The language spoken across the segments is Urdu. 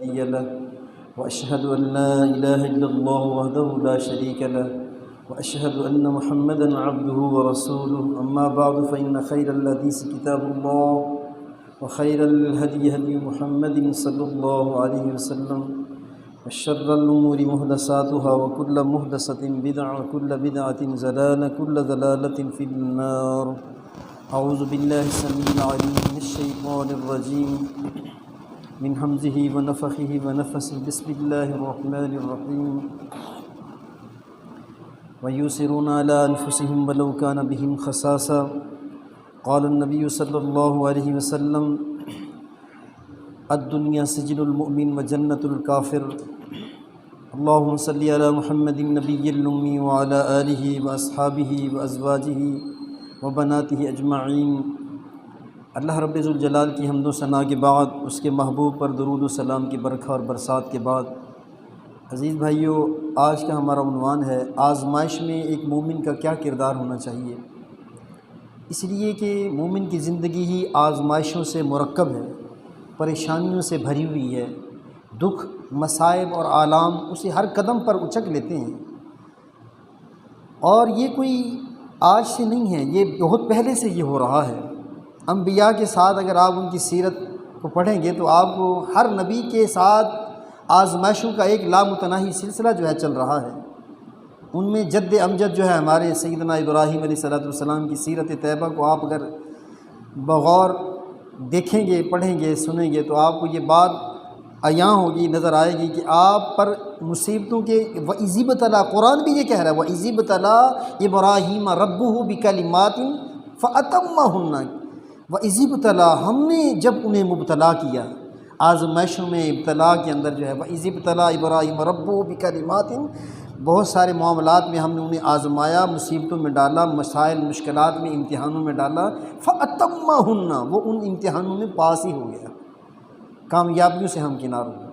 هادي له وأشهد أن لا إله إلا الله وحده لا شريك له وأشهد أن محمدا عبده ورسوله أما بعد فإن خير الحديث كتاب الله وخير الهدي هدي محمد صلى الله عليه وسلم وشر الأمور محدثاتها وكل محدثة بدعة وكل بدعة ضلالة كل ضلالة في النار. أعوذ بالله السميع العليم من الشيطان الرجيم من همزه ونفخه ونفثه. بسم الله الرحمن الرحيم. ويؤثرون على أنفسهم ولو كان بهم خصاصة. قال النبي صلى الله عليه وسلم الدنيا سجن المؤمن وجنة الكافر. اللهم صل على محمد النبي الأمي وعلى آله وأصحابه وأزواجه وبناته اجمعین. اللہ رب ذوالجلال کی حمد و ثنا کے بعد، اس کے محبوب پر درود و سلام کی برکھا اور برسات کے بعد، عزیز بھائیو، آج کا ہمارا عنوان ہے آزمائش میں ایک مومن کا کیا کردار ہونا چاہیے. اس لیے کہ مومن کی زندگی ہی آزمائشوں سے مرکب ہے، پریشانیوں سے بھری ہوئی ہے. دکھ، مصائب اور آلام اسے ہر قدم پر اچک لیتے ہیں، اور یہ کوئی آج سے نہیں ہے، یہ بہت پہلے سے یہ ہو رہا ہے. انبیاء کے ساتھ اگر آپ ان کی سیرت کو پڑھیں گے تو آپ کو ہر نبی کے ساتھ آزمائشوں کا ایک لامتناہی سلسلہ جو ہے چل رہا ہے. ان میں جد امجد جو ہے ہمارے سیدنا ابراہیم علیہ السلام کی سیرت طیبہ کو آپ اگر بغور دیکھیں گے، پڑھیں گے، سنیں گے تو آپ کو یہ بات عیاں ہوگی، نظر آئے گی کہ آپ پر مصیبتوں کے وَإِذِ ابْتَلَىٰ، قرآن بھی یہ کہہ رہا ہے وَإِذِ ابْتَلَىٰ إِبْرَاهِيمَ رَبُّهُ بِكَلِمَاتٍ فَأَتَمَّهُنَّ. وَإِذِ ابْتَلَىٰ، ہم نے جب انہیں مبتلا کیا، آزمائشوں میں، ابتلا کے اندر جو ہے وَإِذِ ابْتَلَىٰ إِبْرَاهِيمَ رَبُّهُ بِكَلِمَاتٍ، بہت سارے معاملات میں ہم نے انہیں آزمایا، مصیبتوں میں ڈالا، مسائل مشکلات میں، امتحانوں میں ڈالا. فَأَتَمَّهُنَّ، وہ ان امتحانوں میں پاس ہی ہو گیا، کامیابیوں سے ہمکنار ہو گیا.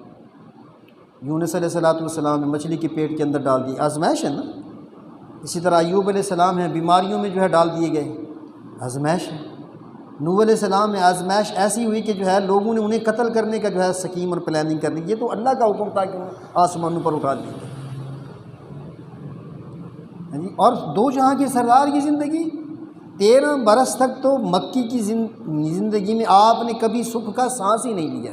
یونس علیہ السلام نے مچھلی کے پیٹ کے اندر ڈال دی، آزمائش ہے نا. اسی طرح ایوب علیہ السلام ہیں، بیماریوں میں جو ہے ڈال دیے گئے، آزمائش ہے. نوح علیہ السلام میں آزمائش ایسی ہوئی کہ جو ہے لوگوں نے انہیں قتل کرنے کا جو ہے سکیم اور پلاننگ کر لی. یہ تو اللہ کا حکم تھا کہ آسمانوں پر اٹھا دیے. اور دو جہاں کے سردار کی زندگی 13 برس تک تو مکی کی زندگی میں آپ نے کبھی سکھ کا سانس ہی نہیں لیا،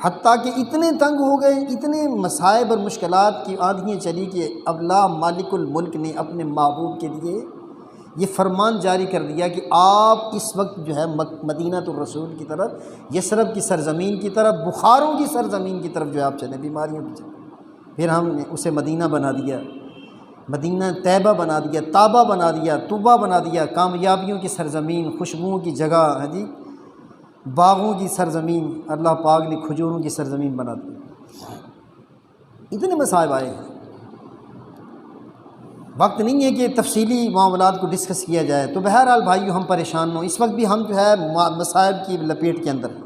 حتیٰ کہ اتنے تنگ ہو گئے، اتنے مصائب اور مشکلات کی آندھیاں چلی کہ اللہ مالک الملک نے اپنے محبوب کے لیے یہ فرمان جاری کر دیا کہ آپ اس وقت جو ہے مدینہ الرسول کی طرف، یثرب کی سرزمین کی طرف، بخاروں کی سرزمین کی طرف جو ہے آپ چلیں، بیماریوں کی طرف. پھر ہم نے اسے مدینہ بنا دیا، مدینہ طیبہ بنا دیا، طابہ بنا دیا، طوبہ بنا دیا، کامیابیوں کی سرزمین، خوشبوؤں کی جگہ ہے جی، باغوں کی سرزمین. اللہ پاک نے کھجوروں کی سرزمین بنا دی. اتنے مصائب آئے ہیں. وقت نہیں ہے کہ تفصیلی معاملات کو ڈسکس کیا جائے. تو بہرحال بھائیو، ہم پریشان ہوں. اس وقت بھی ہم جو ہے مصائب کی لپیٹ کے اندر ہیں.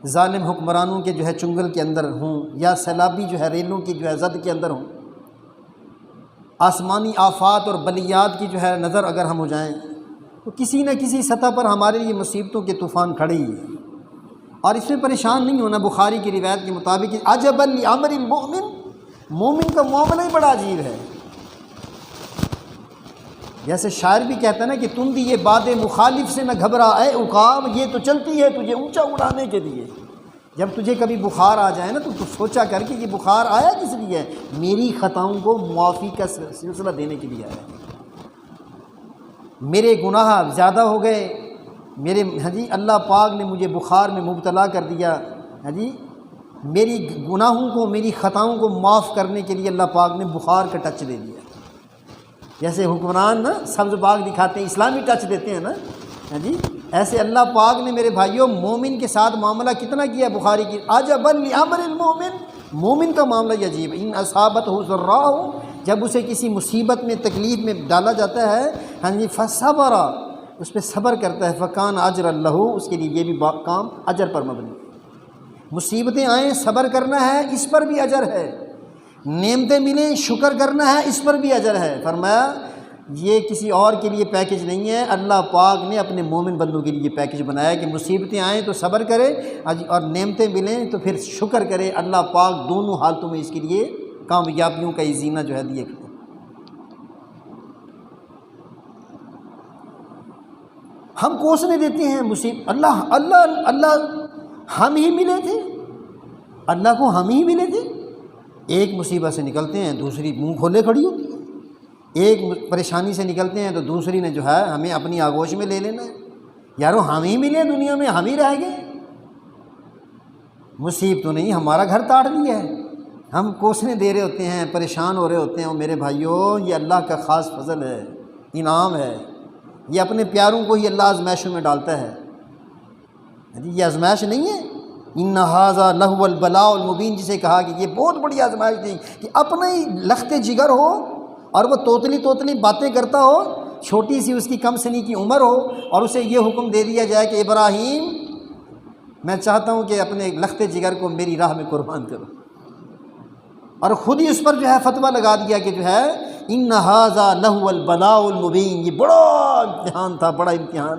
ظالم حکمرانوں کے جو ہے چنگل کے اندر ہوں، یا سیلابی جو ہے ریلوں کی جو ہے زد کے اندر ہوں. آسمانی آفات اور بلیات کی جو ہے نظر اگر ہم ہو جائیں تو کسی نہ کسی سطح پر ہمارے لیے مصیبتوں کے طوفان کھڑے ہی ہیں، اور اس میں پریشان نہیں ہونا. بخاری کی روایت کے مطابق عجبا لامر المؤمن، مومن کا معاملہ ہی بڑا عجیب ہے. جیسے شاعر بھی کہتا ہے نا کہ تم بھی یہ باد مخالف سے نہ گھبرا اے عقاب، یہ تو چلتی ہے تجھے اونچا اڑانے کے لیے. جب تجھے کبھی بخار آ جائے نا تو سوچا کر کے یہ بخار آیا کس لیے؟ میری خطاؤں کو معافی کا سلسلہ دینے کے لیے آیا. میرے گناہ زیادہ ہو گئے، میرے جی اللہ پاک نے مجھے بخار میں مبتلا کر دیا. جی میری گناہوں کو، میری خطاؤں کو معاف کرنے کے لیے اللہ پاک نے بخار کا ٹچ دے دیا. جیسے حکمران نا سبز باغ دکھاتے ہیں، اسلامی ٹچ دیتے ہیں نا جی، ایسے اللہ پاک نے میرے بھائیوں مومن کے ساتھ معاملہ کتنا کیا. بخاری کی عجبا لامر المؤمن، مومن کا معاملہ یہ عجیب. ان اصابتہ ضراء، جب اسے کسی مصیبت میں، تکلیف میں ڈالا جاتا ہے، ہاں جی، فصبر، اس پہ صبر کرتا ہے، فکان اجر لہ، اس کے لیے یہ بھی کام اجر پر مبنی. مصیبتیں آئیں صبر کرنا ہے، اس پر بھی اجر ہے. نعمتیں ملیں شکر کرنا ہے، اس پر بھی اجر ہے. فرمایا یہ کسی اور کے لیے پیکج نہیں ہے، اللہ پاک نے اپنے مومن بندوں کے لیے پیکج بنایا کہ مصیبتیں آئیں تو صبر کرے اور نعمتیں ملیں تو پھر شکر کرے۔ اللہ پاک دونوں حالتوں میں اس کے لیے کامیابیوں کا زینہ جو ہے دیے کرتے ہیں۔ ہم کوسنے دیتے ہیں مصیبت، اللہ ہم ہی ملے تھے، اللہ کو ہم ہی ملے تھے۔ ایک مصیبت سے نکلتے ہیں دوسری منہ کھولے کھڑی ہوتی ہے، ایک پریشانی سے نکلتے ہیں تو دوسری نے جو ہے ہمیں اپنی آغوش میں لے لینا ہے۔ یارو ہم ہی ملے دنیا میں، ہم ہی رہ گئے، مصیبت تو نہیں ہمارا گھر تاڑ دیا ہے۔ ہم کوسنے دے رہے ہوتے ہیں، پریشان ہو رہے ہوتے ہیں۔ اور میرے بھائیوں، یہ اللہ کا خاص فضل ہے، انعام ہے، یہ اپنے پیاروں کو ہی اللہ آزمائشوں میں ڈالتا ہے۔ یہ آزمائش نہیں ہے، ان ھذا لہو البلاء المبین، جسے کہا کہ یہ بہت بڑی آزمائش تھی کہ اپنا ہی لخت جگر ہو اور وہ توتلی باتیں کرتا ہو، چھوٹی سی اس کی کم سنی کی عمر ہو، اور اسے یہ حکم دے دیا جائے کہ ابراہیم میں چاہتا ہوں کہ اپنے لخت جگر کو میری راہ میں قربان کرو، اور خود ہی اس پر جو ہے فتویٰ لگا دیا کہ جو ہے ان ھذا لہو البلاء المبین، یہ بڑا امتحان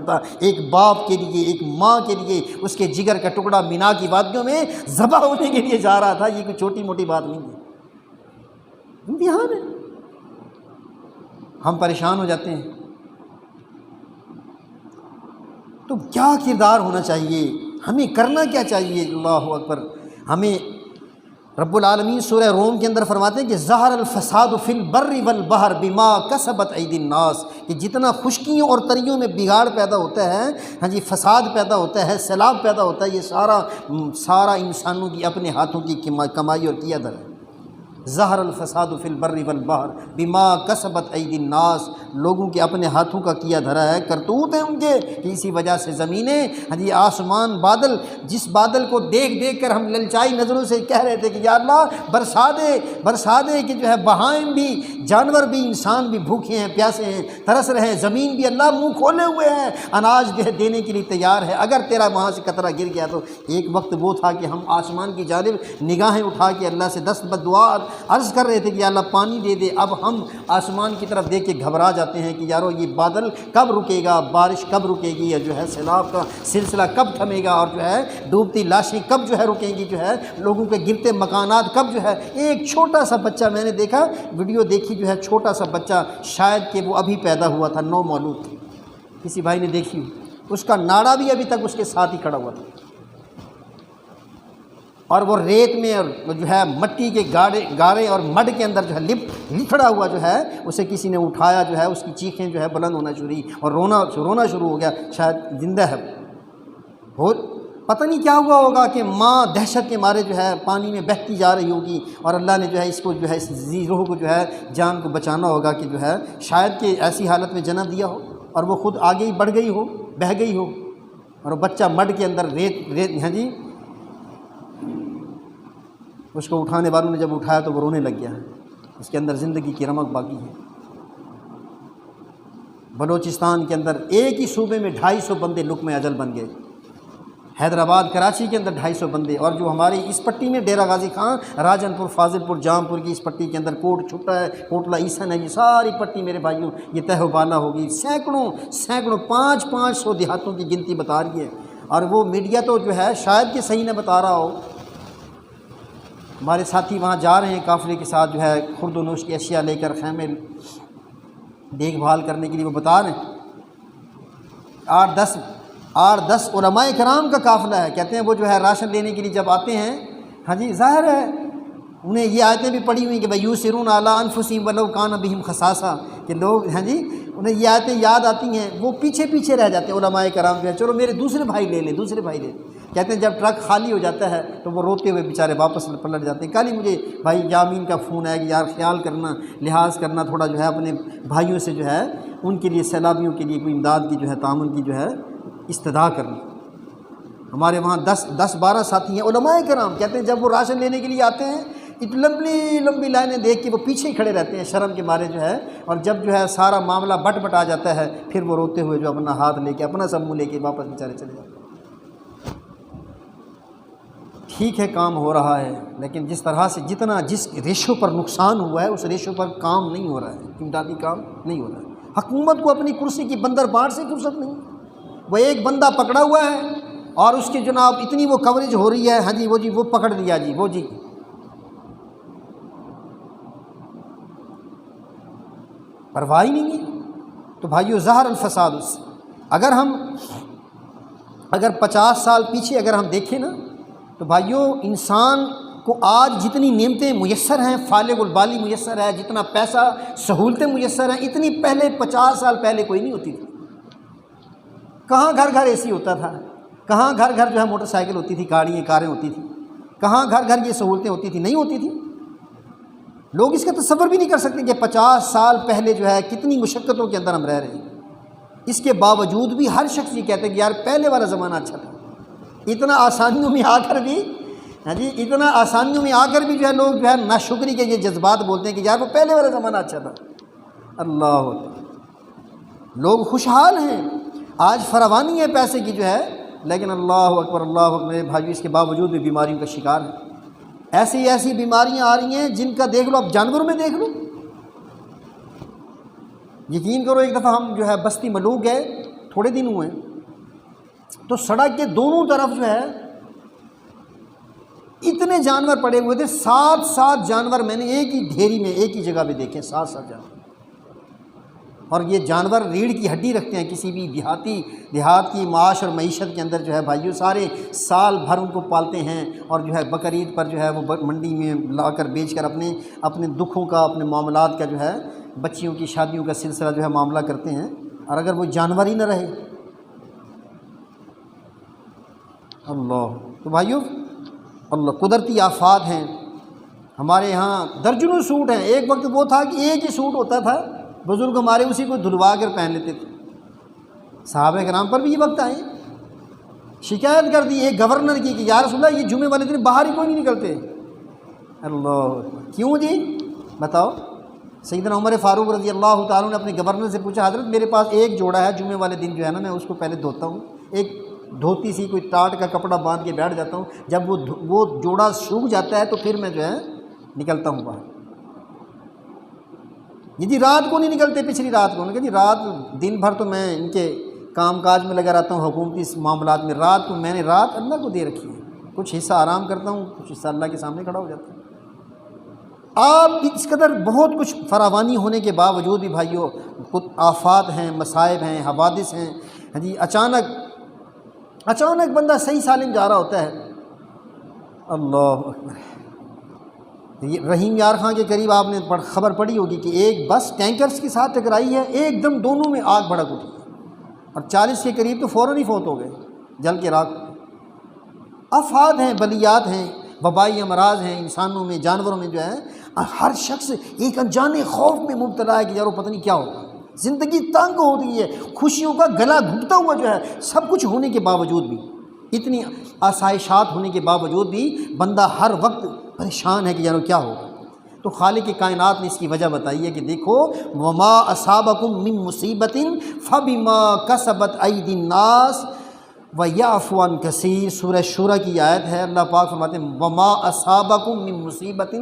تھا ایک باپ کے لیے، ایک ماں کے لیے۔ اس کے جگر کا ٹکڑا مینا کی وادیوں میں ذبح ہونے کے لیے جا رہا تھا، یہ کوئی چھوٹی موٹی بات نہیں ہے، امتحان ہے۔ ہم پریشان ہو جاتے ہیں۔ تو کیا کردار ہونا چاہیے، ہمیں کرنا کیا چاہیے؟ اللہ اکبر۔ ہمیں رب العالمین سورہ روم کے اندر فرماتے ہیں کہ ظہر الفساد فی البر والبحر بما کسبت ایدی الناس، کہ جتنا خشکیوں اور تریوں میں بگاڑ پیدا ہوتا ہے، ہاں جی، فساد پیدا ہوتا ہے، سیلاب پیدا ہوتا ہے، یہ سارا انسانوں کی اپنے ہاتھوں کی کمائی اور کیا در ہے۔ ظہر الفساد فی البر والبحر بما کسبت ایدی الناس، لوگوں کے اپنے ہاتھوں کا کیا دھرا ہے، کرتوت ہیں ان کے، کہ اسی وجہ سے زمینیں، ہاں جی، آسمان، بادل، جس بادل کو دیکھ کر ہم للچائی نظروں سے کہہ رہے تھے کہ یا اللہ برسا دے کہ جو ہے بہائم بھی، جانور بھی، انسان بھی بھوکے ہیں، پیاسے ہیں، ترس رہے ہیں، زمین بھی اللہ منہ کھولے ہوئے ہیں، اناج جو ہے دینے کے لیے تیار ہے، اگر تیرا وہاں سے قطرہ گر گیا تو۔ ایک وقت وہ تھا کہ ہم آسمان کی جانب نگاہیں اٹھا کے اللہ سے دست بدعا عرض کر رہے تھے کہ یا اللہ پانی دے دے۔ اب ہم آسمان کی طرف دیکھ کے گھبرا جاتے ہیں کہ یارو یہ بادل کب رکے گا، بارش کب رکے گی، یا جو ہے سیلاب کا سلسلہ کب تھمے گا، اور جو ہے ڈوبتی لاشیں کب جو ہے رکیں گی، جو ہے لوگوں کے گرتے مکانات کب جو ہے۔ ایک چھوٹا سا بچہ میں نے دیکھا، ویڈیو دیکھی، جو ہے چھوٹا سا بچہ، شاید کہ وہ ابھی پیدا ہوا تھا، نو مولود تھی، کسی بھائی نے دیکھی، اس کا ناڑا بھی ابھی تک اس کے ساتھ ہی کھڑا ہوا تھا، اور وہ ریت میں اور جو ہے مٹی کے گارے اور مڈ کے اندر جو ہے لپڑا ہوا جو ہے، اسے کسی نے اٹھایا، جو ہے اس کی چیخیں جو ہے بلند ہونا شروع ہوئی اور رونا شروع ہو گیا، شاید زندہ ہے وہ، پتہ نہیں کیا ہوا ہوگا کہ ماں دہشت کے مارے جو ہے پانی میں بہتی جا رہی ہوگی، اور اللہ نے جو ہے اس کو جو ہے اس ذی روح کو جو ہے جان کو بچانا ہوگا کہ جو ہے شاید کہ ایسی حالت میں جنم دیا ہو اور وہ خود آگے ہی بڑھ گئی ہو، بہہ گئی ہو، اور وہ بچہ مڈ کے اندر ریت، ہاں جی، اس کو اٹھانے والوں نے جب اٹھایا تو وہ رونے لگ گیا، اس کے اندر زندگی کی رمق باقی ہے۔ بلوچستان کے اندر ایک ہی صوبے میں 250 بندے لقمہ اجل بن گئے، حیدرآباد، کراچی کے اندر 250 بندے، اور جو ہماری اس پٹی میں ڈیرہ غازی خان، راجن پور، فاضل پور، جام پور کی اس پٹی کے اندر کوٹ چھٹا ہے، کوٹلہ عیسن ہے، یہ ساری پٹی میرے بھائیوں یہ تہہ و بالا ہوگی، سینکڑوں 500 دیہاتوں کی گنتی بتا رہی ہے، اور وہ میڈیا تو جو ہے شاید کہ صحیح نہ بتا رہا ہو۔ ہمارے ساتھی وہاں جا رہے ہیں قافلے کے ساتھ، جو ہے خرد و نوش کی اشیاء لے کر خیمے دیکھ بھال کرنے کے لیے، وہ بتا رہے ہیں 8-10 علماء کرام کا قافلہ ہے، کہتے ہیں وہ جو ہے راشن لینے کے لیے جب آتے ہیں، ہاں جی، ظاہر ہے انہیں یہ آیتیں بھی پڑھی ہوئی کہ وَيُؤْثِرُونَ عَلَىٰ أَنفُسِهِمْ وَلَوْ كَانَ بِهِمْ خَصَاصَةٌ، کہ لوگ، ہاں جی، انہیں یہ آیتیں یاد آتی ہیں، وہ پیچھے رہ جاتے ہیں علماء کرام جو ہے، چلو میرے دوسرے بھائی لے لیں۔ کہتے ہیں جب ٹرک خالی ہو جاتا ہے تو وہ روتے ہوئے بیچارے واپس پلٹ جاتے ہیں۔ کل ہی مجھے بھائی یامین کا فون آیا کہ یار خیال کرنا، لحاظ کرنا تھوڑا، جو ہے اپنے بھائیوں سے جو ہے ان کے لیے، سیلابیوں کے لیے کوئی امداد کی جو ہے تعاون کی جو ہے استدعا کرنا۔ ہمارے وہاں 10-12 ساتھی ہیں علماء کرام، کہتے ہیں جب وہ راشن لینے کے لیے آتے ہیں، لمبی لائنیں دیکھ کے وہ پیچھے ہی کھڑے رہتے ہیں شرم کے مارے جو ہے، اور جب جو ہے سارا معاملہ بٹ آ جاتا ہے، پھر وہ روتے ہوئے جو اپنا ہاتھ لے کے، اپنا سب منہ لے کے واپس بیچارے چلے جاتے ہیں۔ ٹھیک ہے کام ہو رہا ہے، لیکن جس طرح سے جس ریشو پر نقصان ہوا ہے اس ریشو پر کام نہیں ہو رہا ہے، امدادی کام نہیں ہو رہا ہے۔ حکومت کو اپنی کرسی کی بندر بانٹ سے فرصت نہیں، وہ ایک بندہ پکڑا ہوا ہے اور اس کی جناب اتنی وہ کوریج ہو رہی ہے، ہاں جی وہ پکڑ لیا جی، وہ جی پرواہ ہی نہیں ہے۔ تو بھائیو ظہر الفساد اس سے اگر 50 سال پیچھے اگر ہم دیکھیں نا تو بھائیو انسان کو آج جتنی نعمتیں میسر ہیں، فالغ البالی میسر ہے، جتنا پیسہ سہولتیں میسر ہیں، اتنی پہلے 50 سال پہلے کوئی نہیں ہوتی تھی۔ کہاں گھر گھر اے سی ہوتا تھا، کہاں گھر گھر جو ہے موٹر سائیکل ہوتی تھی، گاڑیاں کاریں ہوتی تھیں، کہاں گھر گھر یہ سہولتیں ہوتی تھیں، نہیں ہوتی تھیں۔ لوگ اس کا تصور بھی نہیں کر سکتے کہ 50 سال پہلے جو ہے کتنی مشقتوں کے اندر ہم رہ رہے ہیں۔ اس کے باوجود بھی ہر شخص یہ کہتا ہے کہ یار پہلے والا زمانہ اچھا تھا۔ اتنا آسانیوں میں آ کر بھی، ہاں جی اتنا آسانیوں میں آ کر بھی جو ہے لوگ جو ہے ناشکری کے یہ جذبات بولتے ہیں کہ یار وہ پہلے والا زمانہ اچھا تھا۔ اللہ اکبر، لوگ خوشحال ہیں، آج فراوانی ہے پیسے کی جو ہے، لیکن اللہ اکبر میرے بھائی اس کے باوجود بھی بیماریوں کا شکار ہے۔ ایسی بیماریاں آ رہی ہیں جن کا دیکھ لو، اب جانوروں میں دیکھ لو۔ یقین کرو ایک دفعہ ہم جو ہے بستی ملوک گئے، تھوڑے دن ہوئے، تو سڑک کے دونوں طرف جو ہے اتنے جانور پڑے ہوئے تھے، 7 جانور میں نے ایک ہی ڈھیری میں ایک ہی جگہ پہ دیکھے، 7 جانور۔ اور یہ جانور ریڑھ کی ہڈی رکھتے ہیں، کسی بھی دیہات کی معاش اور معیشت کے اندر جو ہے بھائیو سارے سال بھر ان کو پالتے ہیں، اور جو ہے بقرعید پر جو ہے وہ منڈی میں لا کر بیچ کر اپنے دکھوں کا، اپنے معاملات کا جو ہے بچیوں کی شادیوں کا سلسلہ جو ہے معاملہ کرتے ہیں۔ اور اگر وہ جانور ہی نہ رہے، اللہ، تو بھائیو اللہ قدرتی آفات ہیں۔ ہمارے ہاں درجنوں سوٹ ہیں، ایک وقت وہ تھا کہ ایک ہی سوٹ ہوتا تھا، بزرگ ہمارے اسی کو دھلوا کر پہن لیتے تھے۔ صحابہ کرام پر بھی یہ وقت آئے، شکایت کر دی ایک گورنر کی کہ یا رسول اللہ یہ جمعے والے دن باہر ہی کوئی نہیں نکلتے۔ اللہ، کیوں جی بتاؤ؟ سیدنا عمر فاروق رضی اللہ تعالیٰ نے اپنے گورنر سے پوچھا، حضرت میرے پاس ایک جوڑا ہے، جمعے والے دن جو ہے نا میں اس کو پہلے دھوتا ہوں، ایک دھوتی سی کوئی ٹاٹ کا کپڑا باندھ کے بیٹھ جاتا ہوں، جب وہ جوڑا سوکھ جاتا ہے تو پھر میں جو ہے نکلتا ہوں باہر۔ یہ جی رات کو نہیں نکلتے، پچھلی رات کو، کہ جی رات دن بھر تو میں ان کے کام کاج میں لگا رہتا ہوں، حکومتی معاملات میں، رات کو میں نے رات اللہ کو دے رکھی ہے، کچھ حصہ آرام کرتا ہوں، کچھ حصہ اللہ کے سامنے کھڑا ہو جاتا ہوں۔ آپ اس قدر بہت کچھ فراوانی ہونے کے باوجود بھی بھائیوں آفات ہیں، مصائب ہیں، حوادث ہیں، ہاں جی اچانک بندہ صحیح سالم جا رہا ہوتا ہے، اللہ اکبر۔ رحیم یار خان کے قریب آپ نے خبر پڑھی ہوگی کہ ایک بس ٹینکرز کے ساتھ ٹکرائی ہے، ایک دم دونوں میں آگ بھڑک اٹھی اور 40 کے قریب تو فوراً ہی فوت ہو گئے، جل کے راکھ۔ آفات ہیں، بلیات ہیں، وبائی امراض ہیں، انسانوں میں، جانوروں میں جو ہے ہر شخص ایک انجانے خوف میں مبتلا ہے کہ یارو پتہ نہیں کیا ہوگا۔ زندگی تنگ ہو رہی ہے، خوشیوں کا گلا گھٹتا ہوا جو ہے، سب کچھ ہونے کے باوجود بھی، اتنی آسائشات ہونے کے باوجود بھی بندہ ہر وقت پریشان ہے کہ یارو کیا ہوگا۔ تو خالق کائنات نے اس کی وجہ بتائی ہے کہ دیکھو وما اصابکم من مصیبت فبما کسبت ایدی الناس ویعفو عن کثیر، سورہ شورى کی آیت ہے۔ اللہ پاک فرماتے ہیں وما اصابکم من مصیبت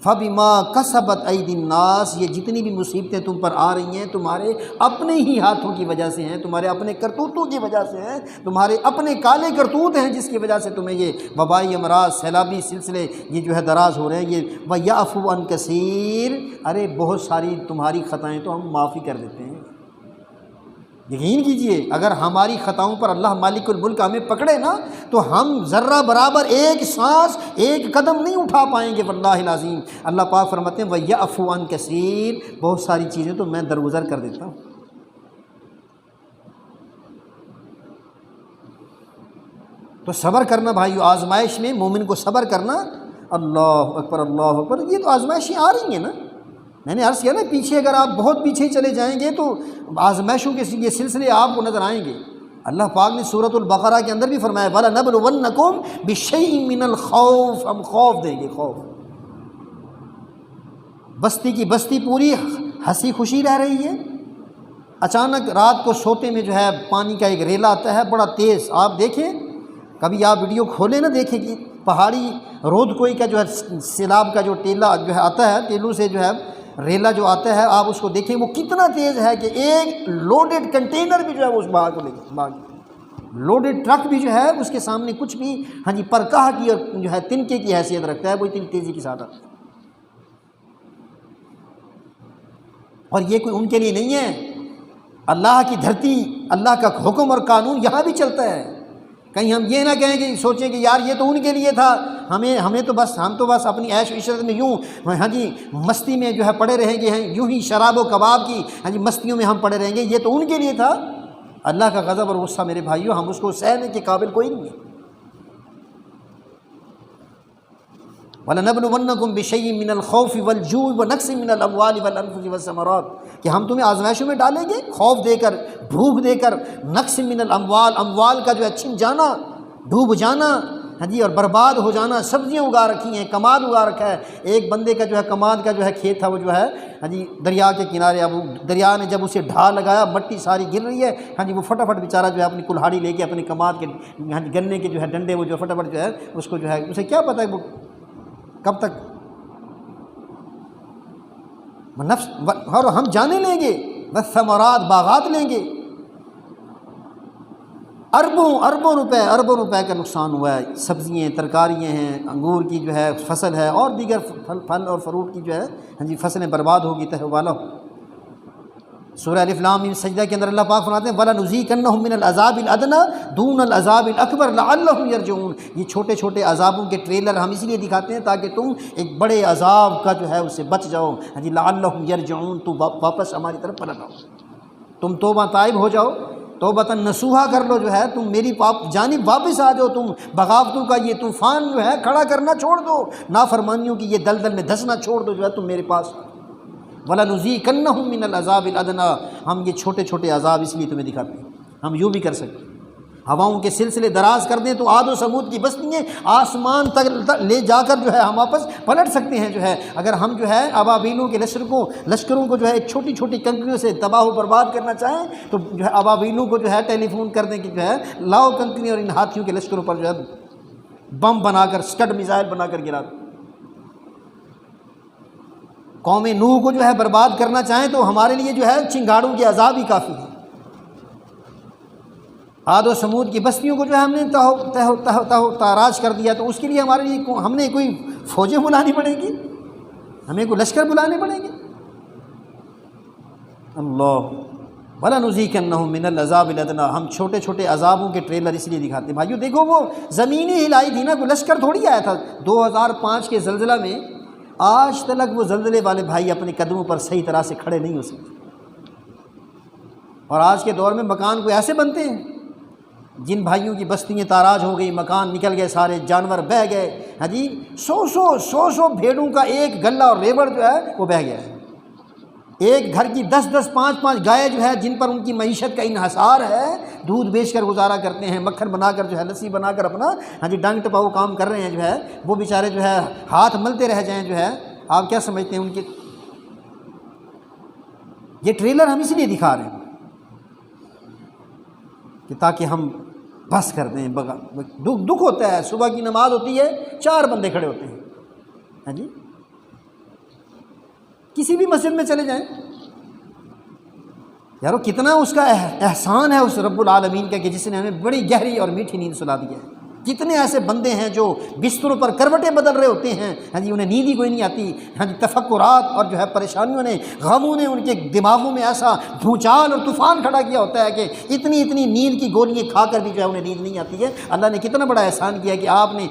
فبما کسبت ایدی الناس، یہ جتنی بھی مصیبتیں تم پر آ رہی ہیں تمہارے اپنے ہی ہاتھوں کی وجہ سے ہیں، تمہارے اپنے کرتوتوں کی وجہ سے ہیں، تمہارے اپنے کالے کرتوت ہیں جس کی وجہ سے تمہیں یہ وبائی امراض، سیلابی سلسلے یہ جو ہے دراز ہو رہے ہیں۔ یہ ویعفو عن کثیر، ارے بہت ساری تمہاری خطائیں تو ہم معافی کر دیتے ہیں۔ یقین کیجئے اگر ہماری خطاؤں پر اللہ مالک الملک ہمیں پکڑے نا تو ہم ذرہ برابر ایک سانس ایک قدم نہیں اٹھا پائیں گے واللہ العظیم۔ اللہ پاک فرماتے ہیں وَيَعْفُو عَن كَثِيرٍ، بہت ساری چیزیں تو میں درگزر کر دیتا ہوں۔ تو صبر کرنا بھائیو، آزمائش میں مومن کو صبر کرنا، اللہ اکبر اللہ اکبر۔ یہ تو آزمائشیں آ رہی ہیں نا، میں نے عرض کیا نا پیچھے اگر آپ بہت پیچھے چلے جائیں گے تو آزمائشوں کے یہ سلسلے آپ کو نظر آئیں گے۔ اللہ پاک نے سورۃ البقرہ کے اندر بھی فرمایا وَلَنَبْلُوَنَّكُمْ بِشَيْءٍ مِّنَ الْخَوْفِ، ہم خوف دیں گے، خوف۔ بستی کی بستی پوری ہنسی خوشی رہ رہی ہے، اچانک رات کو سوتے میں جو ہے پانی کا ایک ریلا آتا ہے بڑا تیز، آپ دیکھیں کبھی، آپ ویڈیو کھولیں نا دیکھیں کہ پہاڑی رود کوئی کا جو ہے سیلاب کا جو ٹیلا جو ہے آتا ہے، ٹیلوں سے جو ہے ریلا جو آتا ہے آپ اس کو دیکھیں وہ کتنا تیز ہے کہ ایک لوڈڈ کنٹینر بھی جو ہے وہ اس بھاگ کو لے کے لوڈڈ ٹرک بھی جو ہے اس کے سامنے کچھ بھی ہاں جی پرکاہ کی اور جو ہے تنکے کی حیثیت رکھتا ہے، وہ اتنی تیزی کے ساتھ آتا ہے۔ اور یہ کوئی ان کے لیے نہیں ہے، اللہ کی دھرتی، اللہ کا حکم اور قانون یہاں بھی چلتا ہے۔ کہیں ہم یہ نہ کہیں کہ سوچیں کہ یار یہ تو ان کے لیے تھا، ہمیں تو بس ہم تو بس اپنی عیش و عشرت میں یوں ہاں جی مستی میں جو ہے پڑے رہیں گے، یوں ہی شراب و کباب کی ہاں جی مستیوں میں ہم پڑے رہیں گے، یہ تو ان کے لیے تھا۔ اللہ کا غضب اور غصہ میرے بھائیوں ہم اس کو سہنے کے قابل کوئی نہیں ہے۔ وَلَنَبْلُوَنَّكُمْ بِشَيْءٍ مِّنَ الْخَوْفِ وَالْجُوعِ وَنَقْصٍ مِّنَ الْأَمْوَالِ وَالْأَنفُسِ وَالثَّمَرَاتِ، کہ ہم تمہیں آزمائشوں میں ڈالیں گے، خوف دے کر، بھوک دے کر، نقص من الاموال، اموال کا جو ہے چھن جانا، ڈوب جانا ہاں جی اور برباد ہو جانا۔ سبزیاں اگا رکھی ہیں، کماد اگا رکھا ہے، ایک بندے کا جو ہے کماد کا جو ہے کھیت تھا، وہ جو ہے ہاں جی دریا کے کنارے، اب دریا نے جب اسے ڈھا لگایا، مٹی ساری گر رہی ہے ہاں جی، وہ فٹافٹ بیچارہ جو ہے اپنی کلہاڑی لے کے اپنے کماد کے ہاں جی گنے کے جو ہے ڈنڈے وہ جو فٹافٹ جو ہے اس کو جو ہے اسے کیا پتہ ہے وہ کب تک نفس، اور ہم جانے لیں گے، والثمرات باغات لیں گے، اربوں روپے کا نقصان ہوا ہے، سبزیاں ترکاریاں ہیں، انگور کی جو ہے فصل ہے اور دیگر پھل اور فروٹ کی جو ہے ہاں جی فصلیں برباد ہوگی تہ والا۔ سورہ الف لام میم سجدہ کے اندر اللہ پاک فرماتے ہیں وَلَنُذِيقَنَّهُم مِّنَ الْعَذَابِ الْأَدْنَىٰ دُونَ الْعَذَابِ الْأَكْبَرِ لَعَلَّهُمْ يَرْجِعُونَ۔ یہ چھوٹے چھوٹے عذابوں کے ٹریلر ہم اس لیے دکھاتے ہیں تاکہ تم ایک بڑے عذاب کا جو ہے اس سے بچ جاؤ ہاں جی، لَعَلَّهُمْ يَرْجِعُونَ، تو واپس ہماری طرف پلٹ آؤ، تم توبہ طائب ہو جاؤ، توبۃ نصوحہ کر لو، جو ہے تم میری جانب واپس آ جاؤ، تم بغاوتوں کا یہ طوفان جو ہے کھڑا کرنا چھوڑ دو، نافرمانیوں کی یہ دلدل میں دھسنا چھوڑ دو، جو ہے تم میرے پاس وَلَنُذِيقَنَّهُم مِّنَ الْعَذَابِ الْأَدْنَىٰ۔ ہم یہ چھوٹے چھوٹے عذاب اس لیے تمہیں دکھاتے ہیں، ہم یوں بھی کر سکتے ہیں، ہواؤں کے سلسلے دراز کر دیں تو عاد و ثمود کی بستیاں آسمان تک لے جا کر جو ہے ہم واپس پلٹ سکتے ہیں۔ جو ہے اگر ہم جو ہے ابابیلوں کے لشکروں کو جو ہے ایک چھوٹی چھوٹی کنکریوں سے تباہ و برباد کرنا چاہیں تو جو ہے ابابیلوں کو جو ہے ٹیلی فون کر دیں کہ جو ہے لاؤ کنکری، اور ان ہاتھیوں کے لشکروں پر جو ہے بم بنا کر، اسکڈ میزائل بنا کر گرا دیں۔ قوم نوح کو جو ہے برباد کرنا چاہیں تو ہمارے لیے جو ہے چنگاڑوں کے عذاب ہی کافی ہے۔ عاد و ثمود کی بستیوں کو جو ہے ہم نے تاراج کر دیا تو اس کے لیے ہمارے لیے ہم نے کوئی فوجیں بلانی پڑیں گی، ہمیں کوئی لشکر بلانے پڑیں گے؟ اللہ وَلَنُذِيقَنَّهُم مِّنَ الْعَذَابِ الْأَدْنَىٰ۔ ہم چھوٹے چھوٹے عذابوں کے ٹریلر اس لیے دکھاتے ہیں۔ بھائیو دیکھو وہ زمینی ہلائی تھی نا، کوئی لشکر تھوڑی آیا تھا۔ 2005 کے زلزلہ میں آج تک وہ زلزلے والے بھائی اپنے قدموں پر صحیح طرح سے کھڑے نہیں ہو سکتے، اور آج کے دور میں مکان کوئی ایسے بنتے ہیں، جن بھائیوں کی بستیاں تاراج ہو گئی، مکان نکل گئے، سارے جانور بہہ گئے ہاں جی، سو بھیڑوں کا ایک گلہ اور ریوڑ جو ہے وہ بہہ گیا ہے، ایک گھر کی 10 5 گائے جو ہے جن پر ان کی معیشت کا انحصار ہے، دودھ بیچ کر گزارا کرتے ہیں، مکھن بنا کر جو ہے لسی بنا کر اپنا ہاں جی ڈانگ ٹپاؤ کام کر رہے ہیں، جو ہے وہ بیچارے جو ہے ہاتھ ملتے رہ جائیں۔ جو ہے آپ کیا سمجھتے ہیں ان کے؟ یہ ٹریلر ہم اس لیے دکھا رہے ہیں کہ تاکہ ہم بس کر دیں۔ دکھ ہوتا ہے، صبح کی نماز ہوتی ہے، 4 بندے کھڑے ہوتے ہیں ہاں جی، کسی بھی مسجد میں چلے جائیں، یارو کتنا اس کا احسان ہے اس رب العالمین کا کہ جس نے ہمیں بڑی گہری اور میٹھی نیند سلا دی ہے۔ کتنے ایسے بندے ہیں جو بستروں پر کروٹیں بدل رہے ہوتے ہیں ہاں جی، انہیں نیند ہی کوئی نہیں آتی ہاں جی، تفکرات اور جو ہے پریشانیوں نے، غموں نے ان کے دماغوں میں ایسا بھونچال اور طوفان کھڑا کیا ہوتا ہے کہ اتنی نیند کی گولیاں کھا کر بھی جو ہے انہیں نیند نہیں آتی ہے۔ اللہ نے کتنا بڑا احسان کیا کہ آپ نے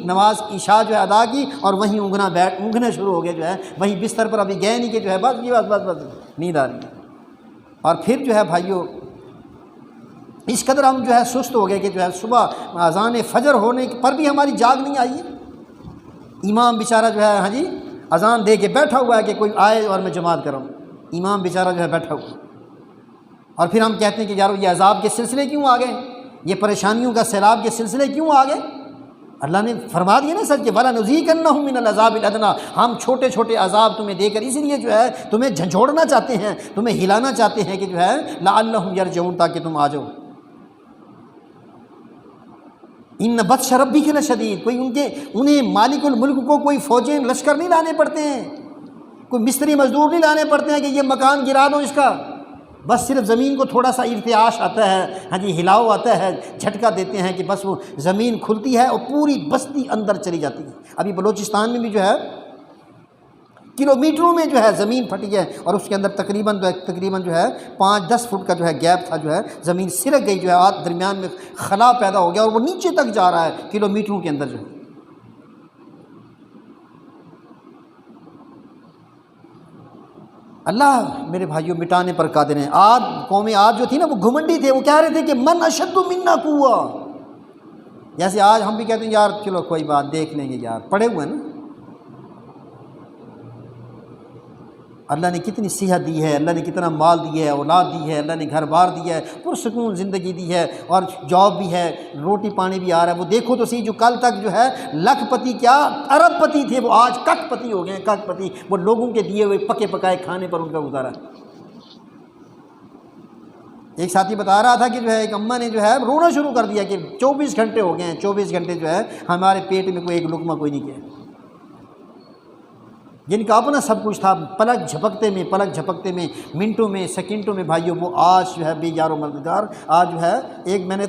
نماز عشاء جو ہے ادا کی اور وہیں اونگنا شروع ہو گیا، جو ہے وہیں بستر پر ابھی گئے نہیں کہ جو ہے بس نیند آ رہی ہے۔ اور پھر جو ہے بھائیو اس قدر ہم جو ہے سست ہو گئے کہ جو ہے صبح اذان فجر ہونے پر بھی ہماری جاگ نہیں آئی ہے۔ امام بیچارہ جو ہے ہاں جی اذان دے کے بیٹھا ہوا ہے کہ کوئی آئے اور میں جماعت کروں، امام بیچارہ جو ہے بیٹھا ہوا، اور پھر ہم کہتے ہیں کہ یارو یہ عذاب کے سلسلے کیوں آ گئے، یہ پریشانیوں کا سیلاب کے سلسلے کیوں آ گئے؟ اللہ نے فرما دیا نا سچ کہ وَلَنُذِيقَنَّهُم مِّنَ الْعَذَابِ الْأَدْنَىٰ، ہم چھوٹے چھوٹے عذاب تمہیں دے کر اس لیے جو ہے تمہیں جھنجھوڑنا چاہتے ہیں، تمہیں ہلانا چاہتے ہیں کہ جو ہے لَعَلَّهُمْ يَرْجِعُونَ، تاکہ تم آ جاؤ۔ ان بطش ربک لشدید، کوئی انہیں مالک الملک کو کوئی فوجیں لشکر نہیں لانے پڑتے ہیں، کوئی مستری مزدور نہیں لانے پڑتے ہیں کہ یہ مکان گرا دو اس کا، بس صرف زمین کو تھوڑا سا ارتعاش آتا ہے، ہاں جی ہلاؤ آتا ہے، جھٹکا دیتے ہیں کہ بس وہ زمین کھلتی ہے اور پوری بستی اندر چلی جاتی ہے۔ ابھی بلوچستان میں بھی جو ہے کلومیٹروں میں جو ہے زمین پھٹی ہے، اور اس کے اندر تقریباً جو ہے 5-10 فٹ کا جو ہے گیپ تھا، جو ہے زمین سرک گئی، جو ہے درمیان میں خلا پیدا ہو گیا اور وہ نیچے تک جا رہا ہے کلومیٹروں کے اندر جو ہے۔ اللہ میرے بھائیوں مٹانے پر قادر ہیں۔ قوم عاد جو تھی نا وہ گھمنڈی تھے، وہ کہہ رہے تھے کہ من اشد منا قوہ، جیسے آج ہم بھی کہتے ہیں یار چلو کوئی بات دیکھ لیں گے، یار پڑے ہوئے ہیں نا۔ اللہ نے کتنی صحت دی ہے، اللہ نے کتنا مال دیا ہے، اولاد دی ہے، اللہ نے گھر بار دیا ہے، پرسکون زندگی دی ہے، اور جاب بھی ہے، روٹی پانی بھی آ رہا ہے۔ وہ دیکھو تو صحیح، جو کل تک جو ہے لاکھ پتی کیا ارب پتی تھے، وہ آج کک پتی ہو گئے ہیں، کک پتی۔ وہ لوگوں کے دیے ہوئے پکے پکائے کھانے پر ان کا گزارا۔ ایک ساتھی بتا رہا تھا کہ جو ہے ایک اماں نے جو ہے رونا شروع کر دیا کہ 24 گھنٹے ہو گئے ہیں، 24 گھنٹے جو ہے ہمارے پیٹ میں کوئی ایک لقمہ کوئی نہیں گیا، جن کا اپنا سب کچھ تھا، پلک جھپکتے میں منٹوں میں سیکنڈوں میں بھائیوں وہ آج جو ہے بے یار و مددگار۔ آج جو ہے ایک میں نے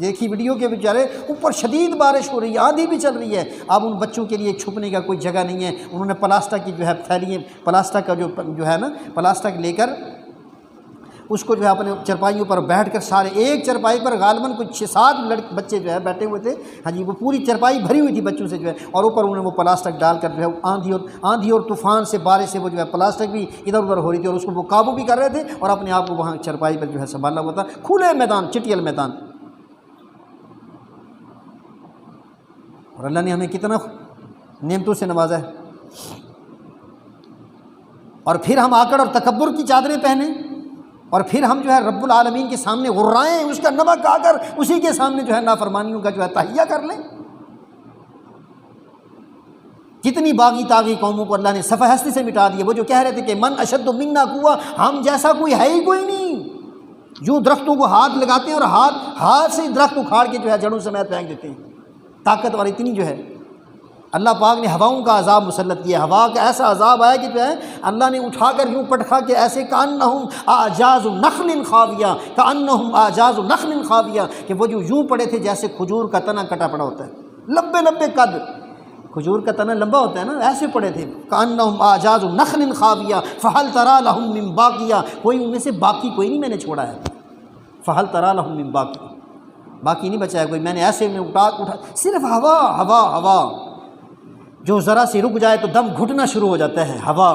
دیکھی ویڈیو کے بیچارے اوپر شدید بارش ہو رہی ہے، آندھی بھی چل رہی ہے، اب ان بچوں کے لیے چھپنے کا کوئی جگہ نہیں ہے، انہوں نے پلاسٹک کی جو ہے تھیلیاں، پلاسٹک کا جو ہے نا پلاسٹک لے کر اس کو جو ہے اپنے چرپائیوں پر بیٹھ کر، سارے ایک چرپائی پر غالباً کچھ 6-7 بچے جو ہے بیٹھے ہوئے تھے، ہاں جی وہ پوری چرپائی بھری ہوئی تھی بچوں سے جو ہے، اور اوپر انہوں نے وہ پلاسٹک ڈال کر جو ہے آندھی اور طوفان سے، بارش سے وہ جو ہے پلاسٹک بھی ادھر ادھر ہو رہی تھی، اور اس کو وہ قابو بھی کر رہے تھے اور اپنے آپ کو وہاں چرپائی پر جو ہے سنبھالا ہوا تھا، کھلے میدان، چٹیل میدان۔ اور اللہ نے ہمیں کتنا نعمتوں سے نوازا ہے، اور پھر ہم آکڑ اور تکبر کی چادریں پہنے، اور پھر ہم جو ہے رب العالمین کے سامنے غرائیں، اس کا نمک آ کر اسی کے سامنے جو ہے نافرمانیوں کا جو ہے تہیہ کر لیں۔ کتنی باغی تاغی قوموں کو اللہ نے صفحہ ہستی سے مٹا دیا۔ وہ جو کہہ رہے تھے کہ من اشد منا قوہ، ہم جیسا کوئی ہے ہی کوئی نہیں، جو درختوں کو ہاتھ لگاتے ہیں اور ہاتھ سے درخت اکھاڑ کے جو ہے جڑوں سمیت پھینک دیتے ہیں، طاقت اور اتنی جو ہے۔ اللہ پاک نے ہواؤں کا عذاب مسلط کیا، ہوا کا ایسا عذاب آیا کہ جو ہے اللہ نے اٹھا کر یوں پٹکا کہ ایسے کأنہم اعجاز نخل خاویہ، کأنہم اعجاز نخل خاویہ، کہ وہ جو یوں پڑے تھے جیسے کھجور کا تنا کٹا پڑا ہوتا ہے، لمبے قد، کھجور کا تنا لمبا ہوتا ہے نا، ایسے پڑے تھے، کأنہم اعجاز نخل خاویہ فہل تری لہم من باقیہ، کوئی ان میں سے باقی کوئی نہیں میں نے چھوڑا ہے، فہل تری لہم من باقیہ، باقی نہیں بچا ہے کوئی، میں نے ایسے میں اٹھا صرف ہوا جو ذرا سی رک جائے تو دم گھٹنا شروع ہو جاتا ہے، ہوا،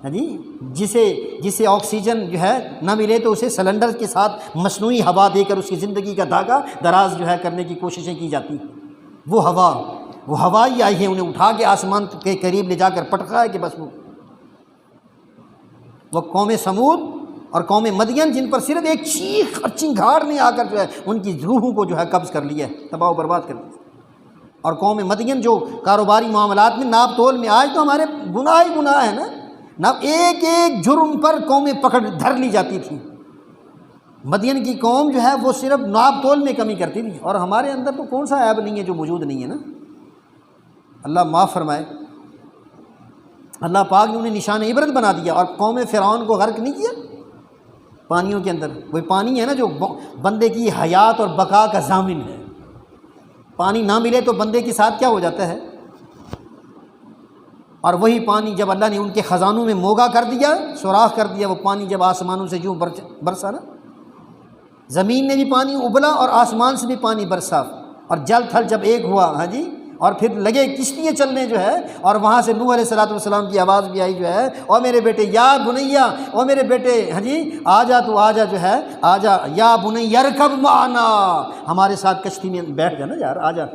ہاں جی جسے آکسیجن جو ہے نہ ملے تو اسے سلنڈر کے ساتھ مصنوعی ہوا دے کر اس کی زندگی کا دھاگا دراز جو ہے کرنے کی کوششیں کی جاتی ہیں۔ وہ ہوا ہی آئی ہے، انہیں اٹھا کے آسمان کے قریب لے جا کر پٹکا ہے کہ بس وہ قوم سمود اور قوم مدین، جن پر صرف ایک چیخ اور چنگھاڑ نے آ کر جو ہے ان کی روحوں کو جو ہے قبض کر لیا ہے، تباہ و برباد کر دیا۔ اور قوم مدین جو کاروباری معاملات میں ناپ تول میں، آج تو ہمارے گناہ ہی گناہ ہے نا، ایک جرم پر قومیں پکڑ دھر لی جاتی تھیں۔ مدین کی قوم جو ہے وہ صرف ناپ تول میں کمی کرتی تھی، اور ہمارے اندر تو کون سا عیب نہیں ہے جو موجود نہیں ہے نا، اللہ معاف فرمائے۔ اللہ پاک نے انہیں نشان عبرت بنا دیا، اور قوم فرعون کو غرق نہیں کیا پانیوں کے اندر۔ وہی پانی ہے نا جو بندے کی حیات اور بقا کا ضامن ہے، پانی نہ ملے تو بندے کے ساتھ کیا ہو جاتا ہے، اور وہی پانی جب اللہ نے ان کے خزانوں میں موگا کر دیا، سوراخ کر دیا، وہ پانی جب آسمانوں سے یوں برسا نا، زمین نے بھی پانی ابلا اور آسمان سے بھی پانی برسا، اور جل تھل جب ایک ہوا، ہاں جی، اور پھر لگے کشتیاں چلنے جو ہے، اور وہاں سے نوح علیہ السلام کی آواز بھی آئی جو ہے، او میرے بیٹے یا بنیا، او میرے بیٹے، ہاں جی آجا تو آجا جو ہے، آجا یا بنی ارکب معنا، ہمارے ساتھ کشتی میں بیٹھ جا نا یار، آجا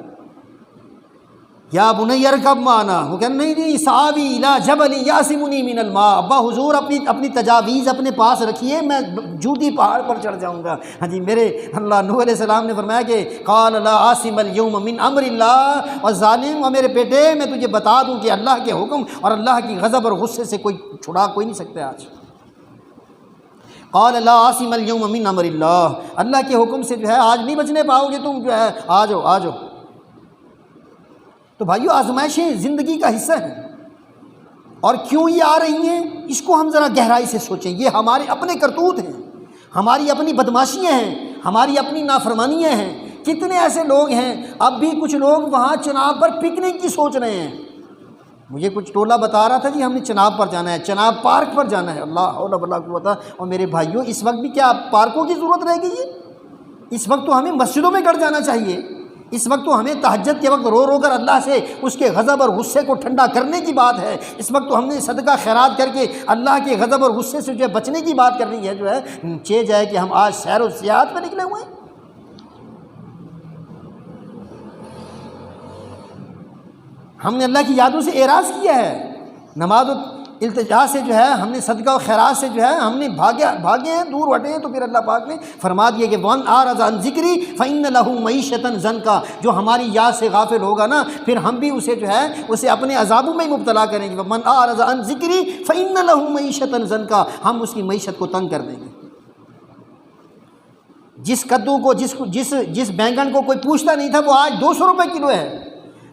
یا بنی ارکب معنا۔ وہ کہنا نہیں سآوی الی جبل یعصمنی من الماء، ابا حضور اپنی تجاویز اپنے پاس رکھیے، میں جودی پہاڑ پر چڑھ جاؤں گا۔ ہاں جی میرے اللہ نوح علیہ السلام نے فرمایا کہ قال لا عاصم اليوم من امر اللہ، اور ظالم، اور میرے بیٹے میں تجھے بتا دوں کہ اللہ کے حکم اور اللہ کی غضب اور غصے سے کوئی چھڑا کوئی نہیں سکتا آج۔ قال لا عاصم اليوم من امر اللہ، اللہ کے حکم سے جو ہے آج نہیں بچنے پاؤ گے تم، جو ہے آ جاؤ۔ تو بھائیو آزمائشیں زندگی کا حصہ ہیں، اور کیوں یہ آ رہی ہیں، اس کو ہم ذرا گہرائی سے سوچیں۔ یہ ہمارے اپنے کرتوت ہیں، ہماری اپنی بدماشیاں ہیں، ہماری اپنی نافرمانیاں ہیں۔ کتنے ایسے لوگ ہیں، اب بھی کچھ لوگ وہاں چناب پر پکنک کی سوچ رہے ہیں۔ مجھے کچھ ٹولہ بتا رہا تھا جی ہم نے چناب پر جانا ہے، چناب پارک پر جانا ہے۔ اللہ حول ولا قوت۔ اور میرے بھائیوں، اس وقت بھی کیا پارکوں کی ضرورت رہ گئی ہے؟ اس وقت تو ہمیں مسجدوں میں گڑ جانا چاہیے۔ اس وقت تو ہمیں تہجد کے وقت رو رو کر اللہ سے اس کے غضب اور غصے کو ٹھنڈا کرنے کی بات ہے۔ اس وقت تو ہم نے صدقہ خیرات کر کے اللہ کے غضب اور غصے سے جو ہے بچنے کی بات کرنی ہے، جو ہے چہ جائے کہ ہم آج سیر و سیاحت پہ نکلے ہوئے ہیں۔ ہم نے اللہ کی یادوں سے اعراض کیا ہے، نماز و التجا سے جو ہے ہم نے صدقہ و خیرات سے جو ہے ہم نے بھاگے ہیں، دور ہٹے ہیں۔ تو پھر اللہ پاک نے فرما دیا کہ وَمَنْ أَعْرَضَ عَنْ ذِكْرِي فَإِنَّ لَهُ مَعِيشَةً ضَنْكًا، جو ہماری یاد سے غافل ہوگا نا، پھر ہم بھی اسے جو ہے اسے اپنے عذابوں میں مبتلا کریں گے۔ وَمَنْ أَعْرَضَ عَنْ ذِكْرِي فَإِنَّ لَهُ مَعِيشَةً ضَنْكًا، ہم اس کی معیشت کو تنگ کر دیں گے۔ جس کدو کو جس بینگن کو کوئی پوچھتا نہیں تھا، وہ آج 200 روپے کلو ہے۔